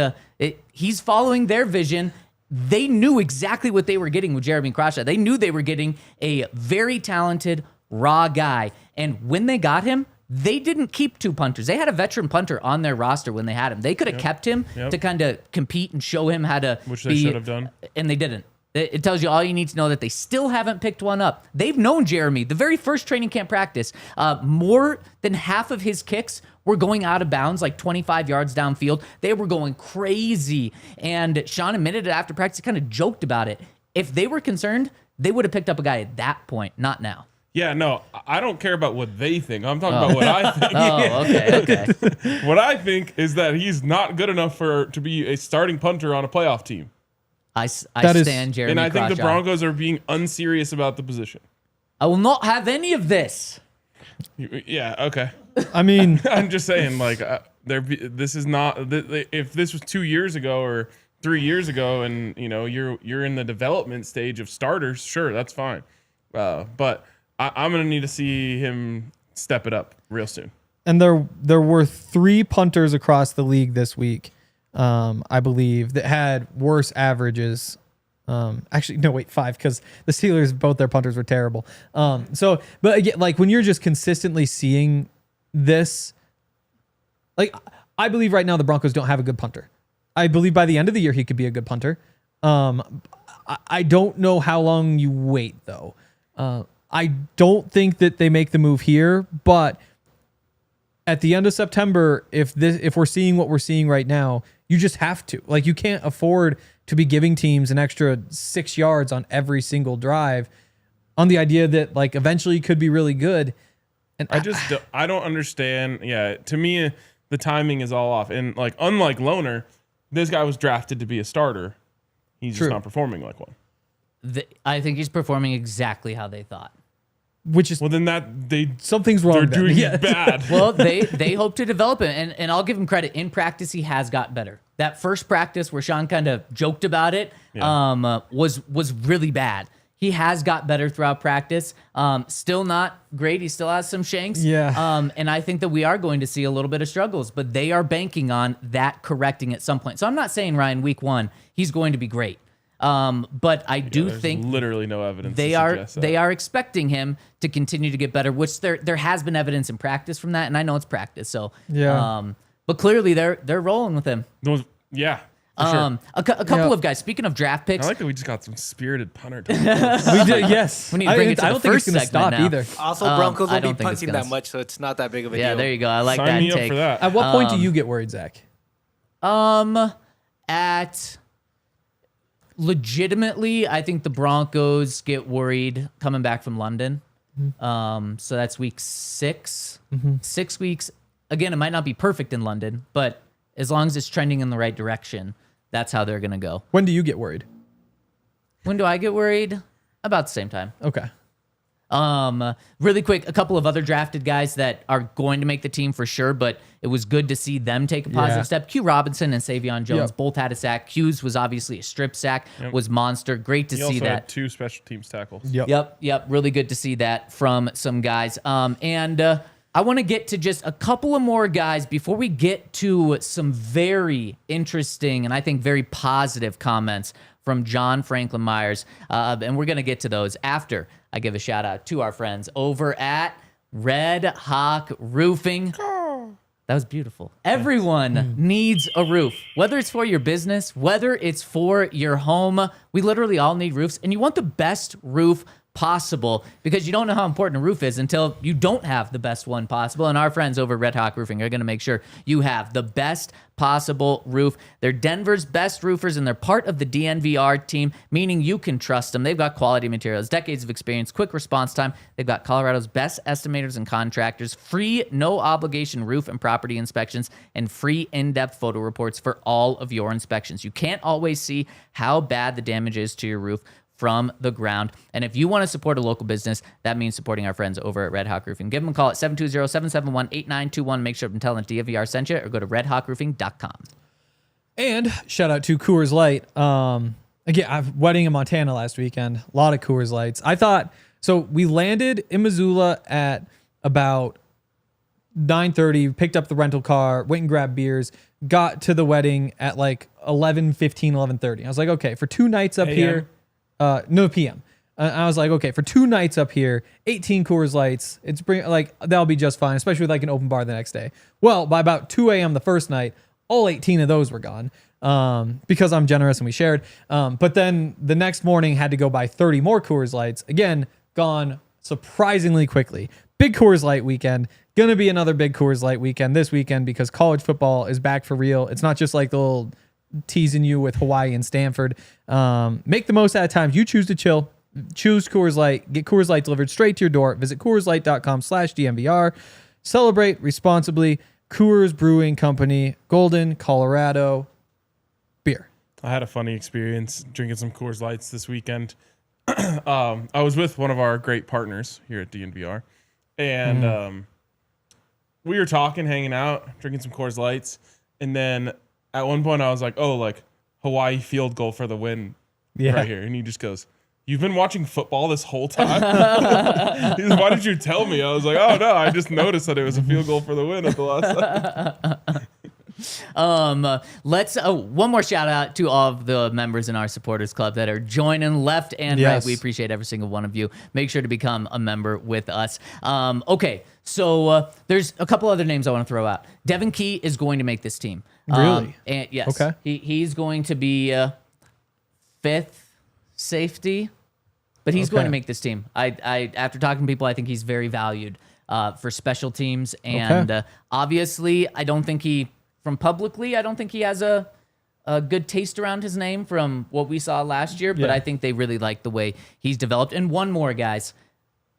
he's following their vision. They knew exactly what they were getting with Jeremy Crawshaw. They knew they were getting a very talented, raw guy. And when they got him, they didn't keep 2 punters. They had a veteran punter on their roster when they had him. They could have kept him to kind of compete and show him how to Which they should have done. And they didn't. It tells you all you need to know, that they still haven't picked one up. They've known Jeremy. The very first training camp practice, more than half of his kicks were going out of bounds, like 25 yards downfield. They were going crazy. And Sean admitted it after practice, kind of joked about it. If they were concerned, they would have picked up a guy at that point, not now. Yeah, no, I don't care about what they think. I'm talking about what I think. Okay. What I think is that he's not good enough to be a starting punter on a playoff team. I stand Jeremy And I think Crawshaw. the Broncos are being unserious about the position. I will not have any of this. Yeah, okay. I mean, I'm just saying, like, this is not. If this was 2 years ago or 3 years ago, and you're in the development stage of starters, sure, that's fine. But I'm gonna need to see him step it up real soon. And there were 3 punters across the league this week, I believe, that had worse averages. Actually, no, wait, 5, because the Steelers, both their punters were terrible. But again, like, when you're just consistently seeing this, like, I believe right now the Broncos don't have a good punter. I believe by the end of the year he could be a good punter. I don't know how long you wait, though. I don't think that they make the move here, but at the end of September, if we're seeing what we're seeing right now, you just have to. Like, you can't afford to be giving teams an extra 6 yards on every single drive on the idea that, like, eventually could be really good. And I don't understand. Yeah, to me, the timing is all off. And, like, unlike Loner, this guy was drafted to be a starter. He's just not performing like one. I think he's performing exactly how they thought. Which is, well, then something's wrong. They're doing bad. Well, they hope to develop him, and I'll give him credit. In practice, he has got better. That first practice where Sean kind of joked about it was really bad. He has got better throughout practice. Still not great. He still has some shanks. Yeah. And I think that we are going to see a little bit of struggles, but they are banking on that correcting at some point. So I'm not saying, Ryan, week 1, he's going to be great. But I do There's think literally no evidence. they to are suggest that. they are expecting him to continue to get better, which there has been evidence in practice from that, and I know it's practice. So but clearly they're rolling with him. Yeah. For sure. A couple of guys. Speaking of draft picks, I like that we just got some spirited punter. We did, yes. We need to bring it to I the don't think it's first going to stop segment now. either. Also, Broncos I won't be don't think it's punting gonna that much, so it's not that big of a yeah, deal. there you go. I like Sign that me up take. for that. At what point do you get worried, Zach? At legitimately, I think the Broncos get worried coming back from London. So that's week 6. 6 weeks. Again, it might not be perfect in London, but as long as it's trending in the right direction, that's how they're going to go. When do you get worried? When do I get worried? About the same time. Okay. Really quick, a couple of other drafted guys that are going to make the team for sure, but it was good to see them take a positive step. Q Robinson and Savion Jones both had a sack. Q's was obviously a strip sack, was monster. Great to He see also that. had 2 special teams tackles. Yep. Really good to see that from some guys. And I want to get to just a couple of more guys before we get to some very interesting and I think very positive comments from John Franklin Myers. And we're going to get to those after I give a shout out to our friends over at Red Hawk Roofing. That was beautiful. Everyone needs a roof, whether it's for your business, whether it's for your home. We literally all need roofs, and you want the best roof possible because you don't know how important a roof is until you don't have the best one possible. And our friends over at Red Hawk Roofing are going to make sure you have the best possible roof. They're Denver's best roofers, and they're part of the DNVR team, meaning you can trust them. They've got quality materials, decades of experience, quick response time. They've got Colorado's best estimators and contractors, free no obligation roof and property inspections, and free in-depth photo reports for all of your inspections. You can't always see how bad the damage is to your roof from the ground. And if you want to support a local business, that means supporting our friends over at Red Hawk Roofing. Give them a call at 720-771-8921. Make sure to tell them DNVR sent you, or go to redhawkroofing.com. And shout out to Coors Light. Again, I've wedding in Montana last weekend. A lot of Coors Lights. I thought, so we landed in Missoula at about 9:30, picked up the rental car, went and grabbed beers, got to the wedding at like 11:15, 11:30. I was like, okay, for 2 nights up here, no PM. I was like, okay, for 2 nights up here, 18 Coors Lights, that'll be just fine, especially with like an open bar the next day. Well, by about 2 a.m. the first night, all 18 of those were gone because I'm generous and we shared. But then the next morning had to go buy 30 more Coors Lights. Again, gone surprisingly quickly. Big Coors Light weekend. Going to be another big Coors Light weekend this weekend because college football is back for real. It's not just like the little teasing you with Hawaii and Stanford. Make the most out of times. You choose to chill. Choose Coors Light. Get Coors Light delivered straight to your door. Visit CoorsLight.com/DNVR. Celebrate responsibly. Coors Brewing Company, Golden, Colorado. Beer. I had a funny experience drinking some Coors Lights this weekend. I was with one of our great partners here at DNVR, and we were talking, hanging out, drinking some Coors Lights, and then at one point I was like, "Oh, like Hawaii field goal for the win right here," and he just goes, "You've been watching football this whole time?" He goes, "Why did you tell me?" I was like, "Oh no, I just noticed that it was a field goal for the win at the last second." Let's one more shout out to all of the members in our supporters club that are joining left and right. We appreciate every single one of you. Make sure to become a member with us. Okay, so there's a couple other names I want to throw out. Devin Key is going to make this team. Really? And yes. Okay. He's going to be 5th safety, but he's going to make this team. I after talking to people, I think he's very valued for special teams, and obviously, I don't think he has a good taste around his name from what we saw last year, but I think they really like the way he's developed. And one more, guys.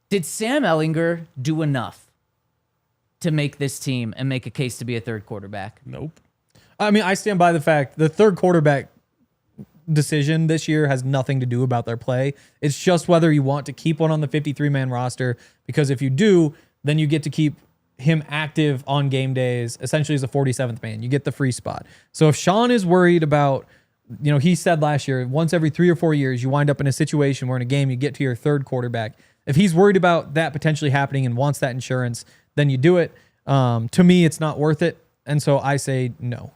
Did Sam Ehlinger do enough to make this team and make a case to be a third quarterback? Nope. I mean, I stand by the fact the third quarterback decision this year has nothing to do about their play. It's just whether you want to keep one on the 53-man roster, because if you do, then you get to keep him active on game days, essentially as a 47th man. You get the free spot. So if Sean is worried about, he said last year, once every 3 or 4 years, you wind up in a situation where in a game you get to your third quarterback. If he's worried about that potentially happening and wants that insurance, then you do it. To me, it's not worth it. And so I say no.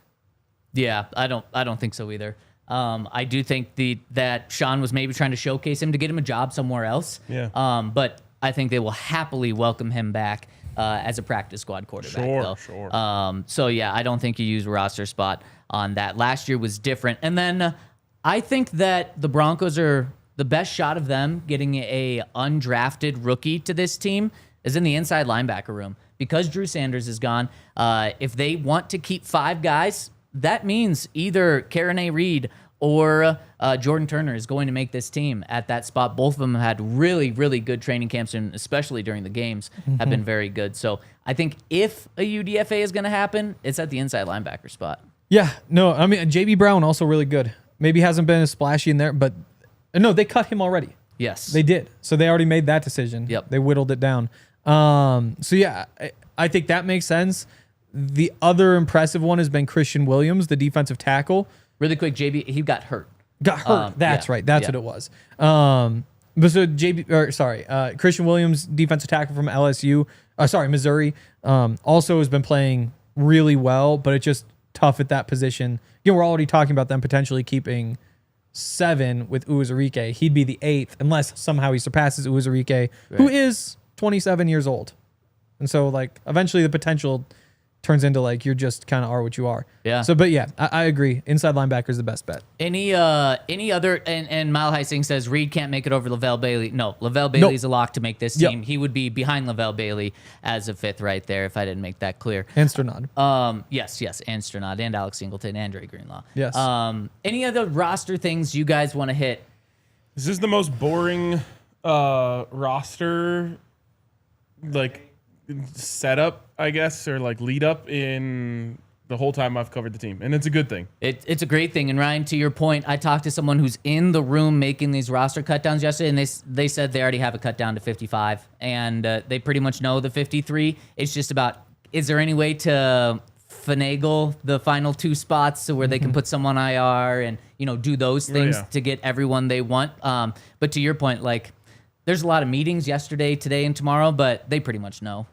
Yeah, I don't think so either. I do think that Sean was maybe trying to showcase him to get him a job somewhere else. Yeah. But I think they will happily welcome him back as a practice squad quarterback. Sure. So yeah, I don't think you use roster spot on that. Last year was different. And then I think that the Broncos are the best shot of them getting a undrafted rookie to this team is in the inside linebacker room. Because Drew Sanders is gone, if they want to keep 5 guys, that means either Karen A. Reed or Jordan Turner is going to make this team at that spot. Both of them had really, really good training camps, and especially during the games, have been very good. So I think if a UDFA is going to happen, it's at the inside linebacker spot. Yeah, no, I mean, JB Brown also really good. Maybe hasn't been as splashy in there, but no, they cut him already. Yes. They did. So they already made that decision. Yep. They whittled it down. So yeah, I think that makes sense. The other impressive one has been Christian Williams, the defensive tackle. Really quick, JB, he got hurt. Got hurt. That's right. That's what it was. But so Christian Williams, defensive tackle from LSU, Missouri, also has been playing really well, but it's just tough at that position. You know, we're already talking about them potentially keeping 7 with Uwazurike. He'd be the 8th unless somehow he surpasses Uwazurike, who is 27 years old. And so like eventually the potential turns into like you're just kind of are what you are. Yeah. So, but yeah, I agree. Inside linebacker is the best bet. Any other and Mile High Singh says Reed can't make it over Lavelle Bailey. No, Lavelle Bailey's a lock to make this team. Yep. He would be behind Lavelle Bailey as a 5th right there if I didn't make that clear. And Sternad. Yes, and Sternad and Alex Singleton and Dre Greenlaw. Yes. Any other roster things you guys want to hit? This is the most boring roster like setup, I guess, or like lead up in the whole time I've covered the team, and it's a good thing. It's a great thing. And Ryan, to your point, I talked to someone who's in the room making these roster cutdowns yesterday, and they said they already have a cut down to 55, and they pretty much know the 53. It's just about, is there any way to finagle the final 2 spots so where they can put someone IR and do those things to get everyone they want. But to your point, like there's a lot of meetings yesterday, today, and tomorrow, but they pretty much know.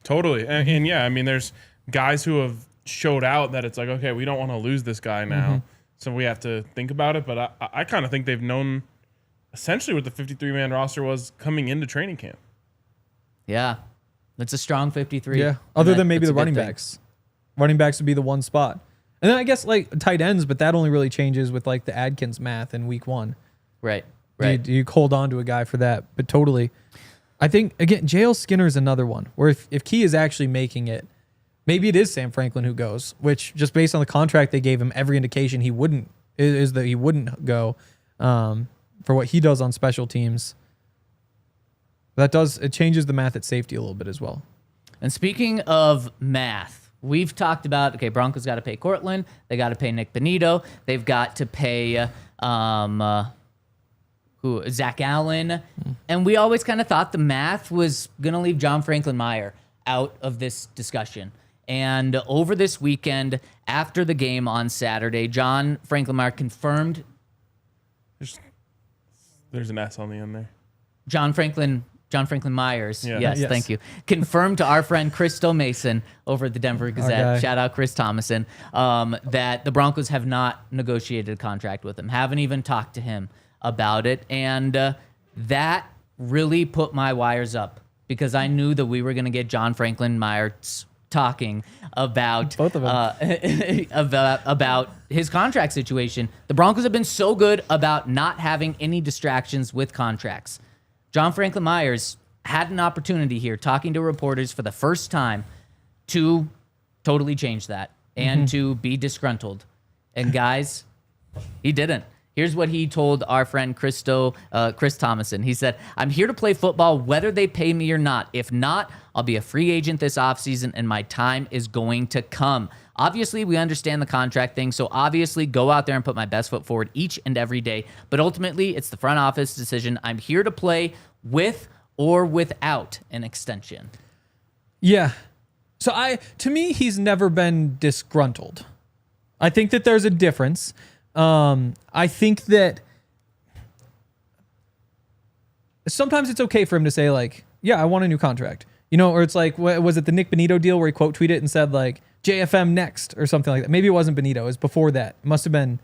Totally. And yeah, I mean, there's guys who have showed out that it's like, okay, we don't want to lose this guy now, so we have to think about it. But I kind of think they've known essentially what the 53-man roster was coming into training camp. Yeah, that's a strong 53. Yeah, other than maybe the running backs. Running backs would be the one spot. And then I guess like tight ends, but that only really changes with like the Adkins math in week 1. Right. You hold on to a guy for that, but totally. I think, again, JL Skinner is another one where if Key is actually making it, maybe it is Sam Franklin who goes, which just based on the contract they gave him, every indication he wouldn't is that he wouldn't go for what he does on special teams. It changes the math at safety a little bit as well. And speaking of math, we've talked about, Broncos got to pay Cortland. They got to pay Nick Benito. They've got to pay Zach Allen. And we always kind of thought the math was going to leave John Franklin Meyer out of this discussion. And over this weekend, after the game on Saturday, John Franklin Meyer confirmed. There's an S on the end there. John Franklin Myers. Yeah. Yes, thank you. Confirmed to our friend Christo Mason over at the Denver Gazette. Shout out Chris Thomason. That the Broncos have not negotiated a contract with him. Haven't even talked to him about it. And that really put my wires up because I knew that we were going to get John Franklin Myers talking about both of them. about his contract situation. The Broncos have been so good about not having any distractions with contracts. John Franklin Myers had an opportunity here talking to reporters for the first time to totally change that and to be disgruntled. And guys, he didn't. Here's what he told our friend Chris Thomason. He said, "I'm here to play football whether they pay me or not. If not, I'll be a free agent this offseason and my time is going to come. Obviously, we understand the contract thing, so obviously go out there and put my best foot forward each and every day. But ultimately, it's the front office decision. I'm here to play with or without an extension." Yeah. So to me, he's never been disgruntled. I think that there's a difference. I think that sometimes it's okay for him to say like, yeah, I want a new contract, or it's like, was it the Nick Benito deal where he quote tweeted and said like JFM next or something like that? Maybe it wasn't Benito. It was before that. It must've been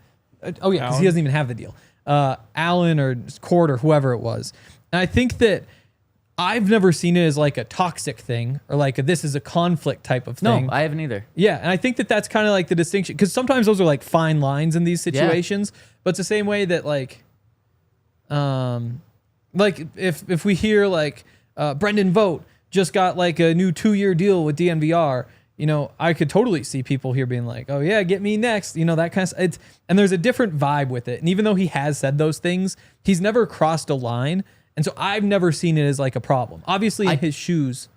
Oh yeah, because he doesn't even have the deal. Allen or Cord or whoever it was. And I think that I've never seen it as like a toxic thing or like this is a conflict type of thing. No, I haven't either. Yeah, and I think that that's kind of like the distinction, because sometimes those are like fine lines in these situations, but it's the same way that like if we hear like Brendan Vogt just got like a new 2-year deal with DNVR, you know, I could totally see people here being like, oh yeah, get me next, you know, that kind of stuff. And there's a different vibe with it. And even though he has said those things, he's never crossed a line. And so I've never seen it as like a problem. Obviously in his shoes,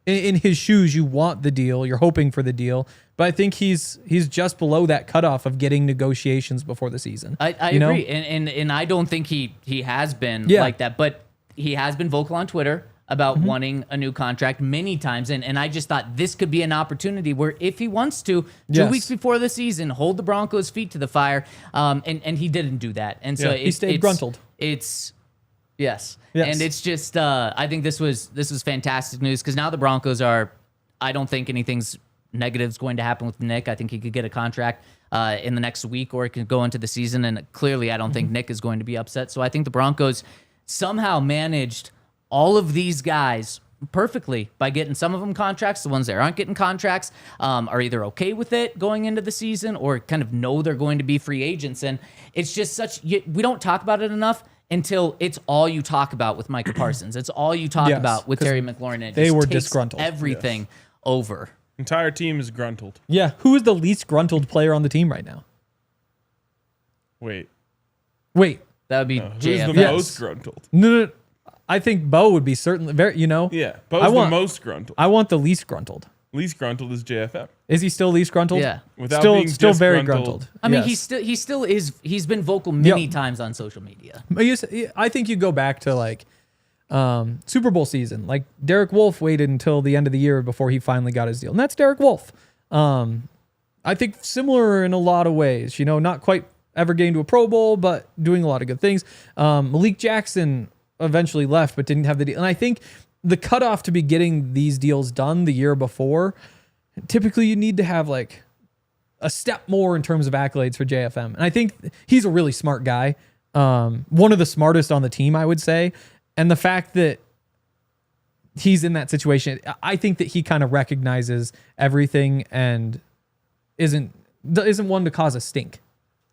you want the deal, you're hoping for the deal, but I think he's just below that cutoff of getting negotiations before the season. I agree. And I don't think he has been like that, but he has been vocal on Twitter about wanting a new contract many times. And I just thought this could be an opportunity where if he wants to, 2 weeks before the season, hold the Broncos' feet to the fire. And he didn't do that. And so he stayed gruntled. Yes. And it's just, I think this was fantastic news, because now the Broncos are, I don't think anything's negative is going to happen with Nick. I think he could get a contract in the next week, or it could go into the season. And clearly, I don't think Nick is going to be upset. So I think the Broncos somehow managed all of these guys perfectly by getting some of them contracts. The ones that aren't getting contracts are either okay with it going into the season or kind of know they're going to be free agents. And it's just we don't talk about it enough until it's all you talk about with Micah Parsons. It's all you talk about with Terry McLaurin. And they were takes disgruntled. Everything over. Entire team is gruntled. Yeah. Who is the least gruntled player on the team right now? Wait. That would be Who's JF. the most gruntled? No. I think Bo would be certainly very, you know. Yeah, Bo's the most gruntled. I want the least gruntled. Least gruntled is JFM. Is he still least gruntled? Yeah. Without still being still very disgruntled. gruntled. I mean, Yes. he still is. He's been vocal many times on social media. I think you go back to like Super Bowl season. Like Derek Wolfe waited until the end of the year before he finally got his deal, and that's Derek Wolfe. I think similar in a lot of ways. You know, not quite ever getting to a Pro Bowl, but doing a lot of good things. Malik Jackson eventually left, but didn't have the deal. And I think the cutoff to be getting these deals done the year before, typically you need to have like a step more in terms of accolades for JFM. And I think he's a really smart guy. One of the smartest on the team, I would say. And the fact that he's in that situation, I think that he kind of recognizes everything and isn't one to cause a stink.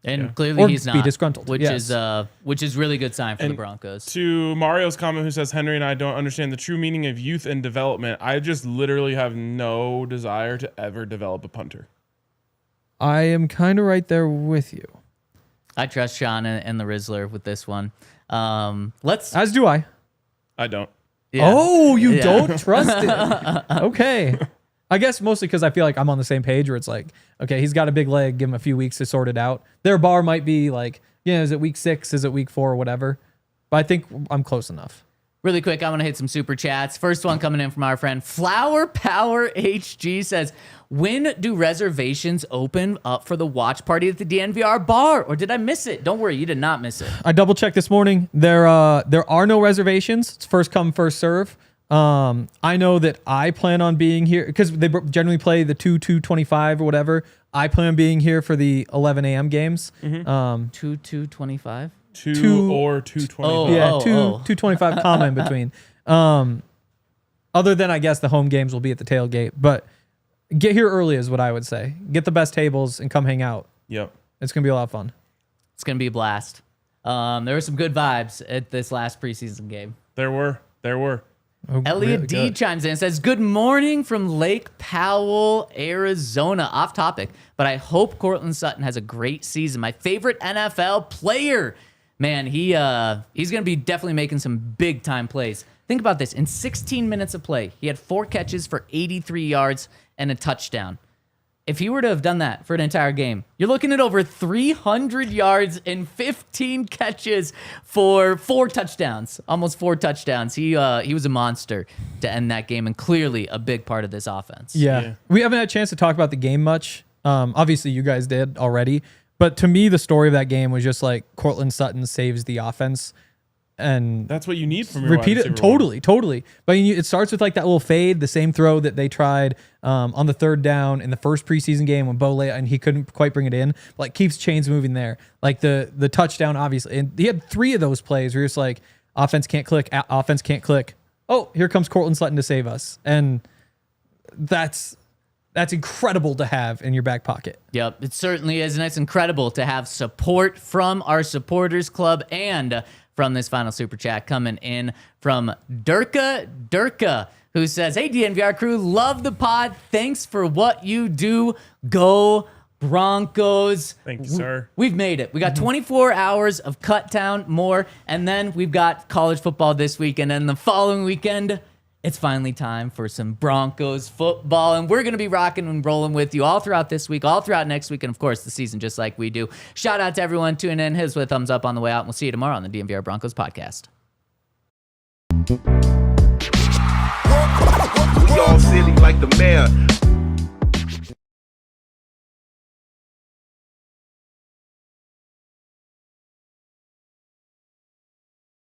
And clearly he's not, be disgruntled, which is really good sign for the Broncos. To Mario's comment, who says Henry and I don't understand the true meaning of youth and development. I just literally have no desire to ever develop a punter. I am kind of right there with you. I trust Sean and the Rizzler with this one. As do I. I don't. Yeah. Oh, you don't trust it? Okay. I guess mostly because I feel like I'm on the same page where it's like, okay, he's got a big leg, give him a few weeks to sort it out. Their bar might be like, is it week 6? Is it week 4 or whatever? But I think I'm close enough. Really quick, I'm going to hit some super chats. First one coming in from our friend Flower Power HG says, when do reservations open up for the watch party at the DNVR bar? Or did I miss it? Don't worry, you did not miss it. I double checked this morning. There are no reservations. It's first come, first serve. I know that I plan on being here because they generally play the 2:25 or whatever. I plan on being here for the 11 a.m. games. 2:25? 2 or 2:25. Yeah, 2:25 comma in between. Other than I guess the home games will be at the tailgate, but get here early is what I would say. Get the best tables and come hang out. Yep. It's gonna be a lot of fun. It's gonna be a blast. There were some good vibes at this last preseason game. There were. Oh, Elliot really D good. chimes in and says, good morning from Lake Powell, Arizona. Off topic, but I hope Courtland Sutton has a great season. My favorite NFL player. Man, he's going to be definitely making some big time plays. Think about this. In 16 minutes of play, he had 4 catches for 83 yards and a touchdown. If he were to have done that for an entire game, you're looking at over 300 yards and 15 catches for 4 touchdowns, almost 4 touchdowns. He was a monster to end that game and clearly a big part of this offense. Yeah. We haven't had a chance to talk about the game much. Obviously, you guys did already. But to me, the story of that game was just like Courtland Sutton saves the offense and That's what you need from your repeat wide it. receiver. Totally. But it starts with like that little fade, the same throw that they tried on the third down in the first preseason game when Bo and he couldn't quite bring it in. Like keeps chains moving there. Like the touchdown, obviously, and he had 3 of those plays where you're just like, offense can't click. Oh, here comes Cortland Sutton to save us, and that's incredible to have in your back pocket. Yep, it certainly is, and it's incredible to have support from our supporters club and from this final super chat coming in from Durka, who says, "Hey DNVR crew, love the pod. Thanks for what you do. Go Broncos." Thank you, sir. We've made it. We got 24 hours of cutdown more, and then we've got college football this weekend, and the following weekend, it's finally time for some Broncos football, and we're going to be rocking and rolling with you all throughout this week, all throughout next week, and of course the season, just like we do. Shout out to everyone tuning in. Hit us with a thumbs up on the way out, and we'll see you tomorrow on the DNVR Broncos podcast. We all silly like the mayor.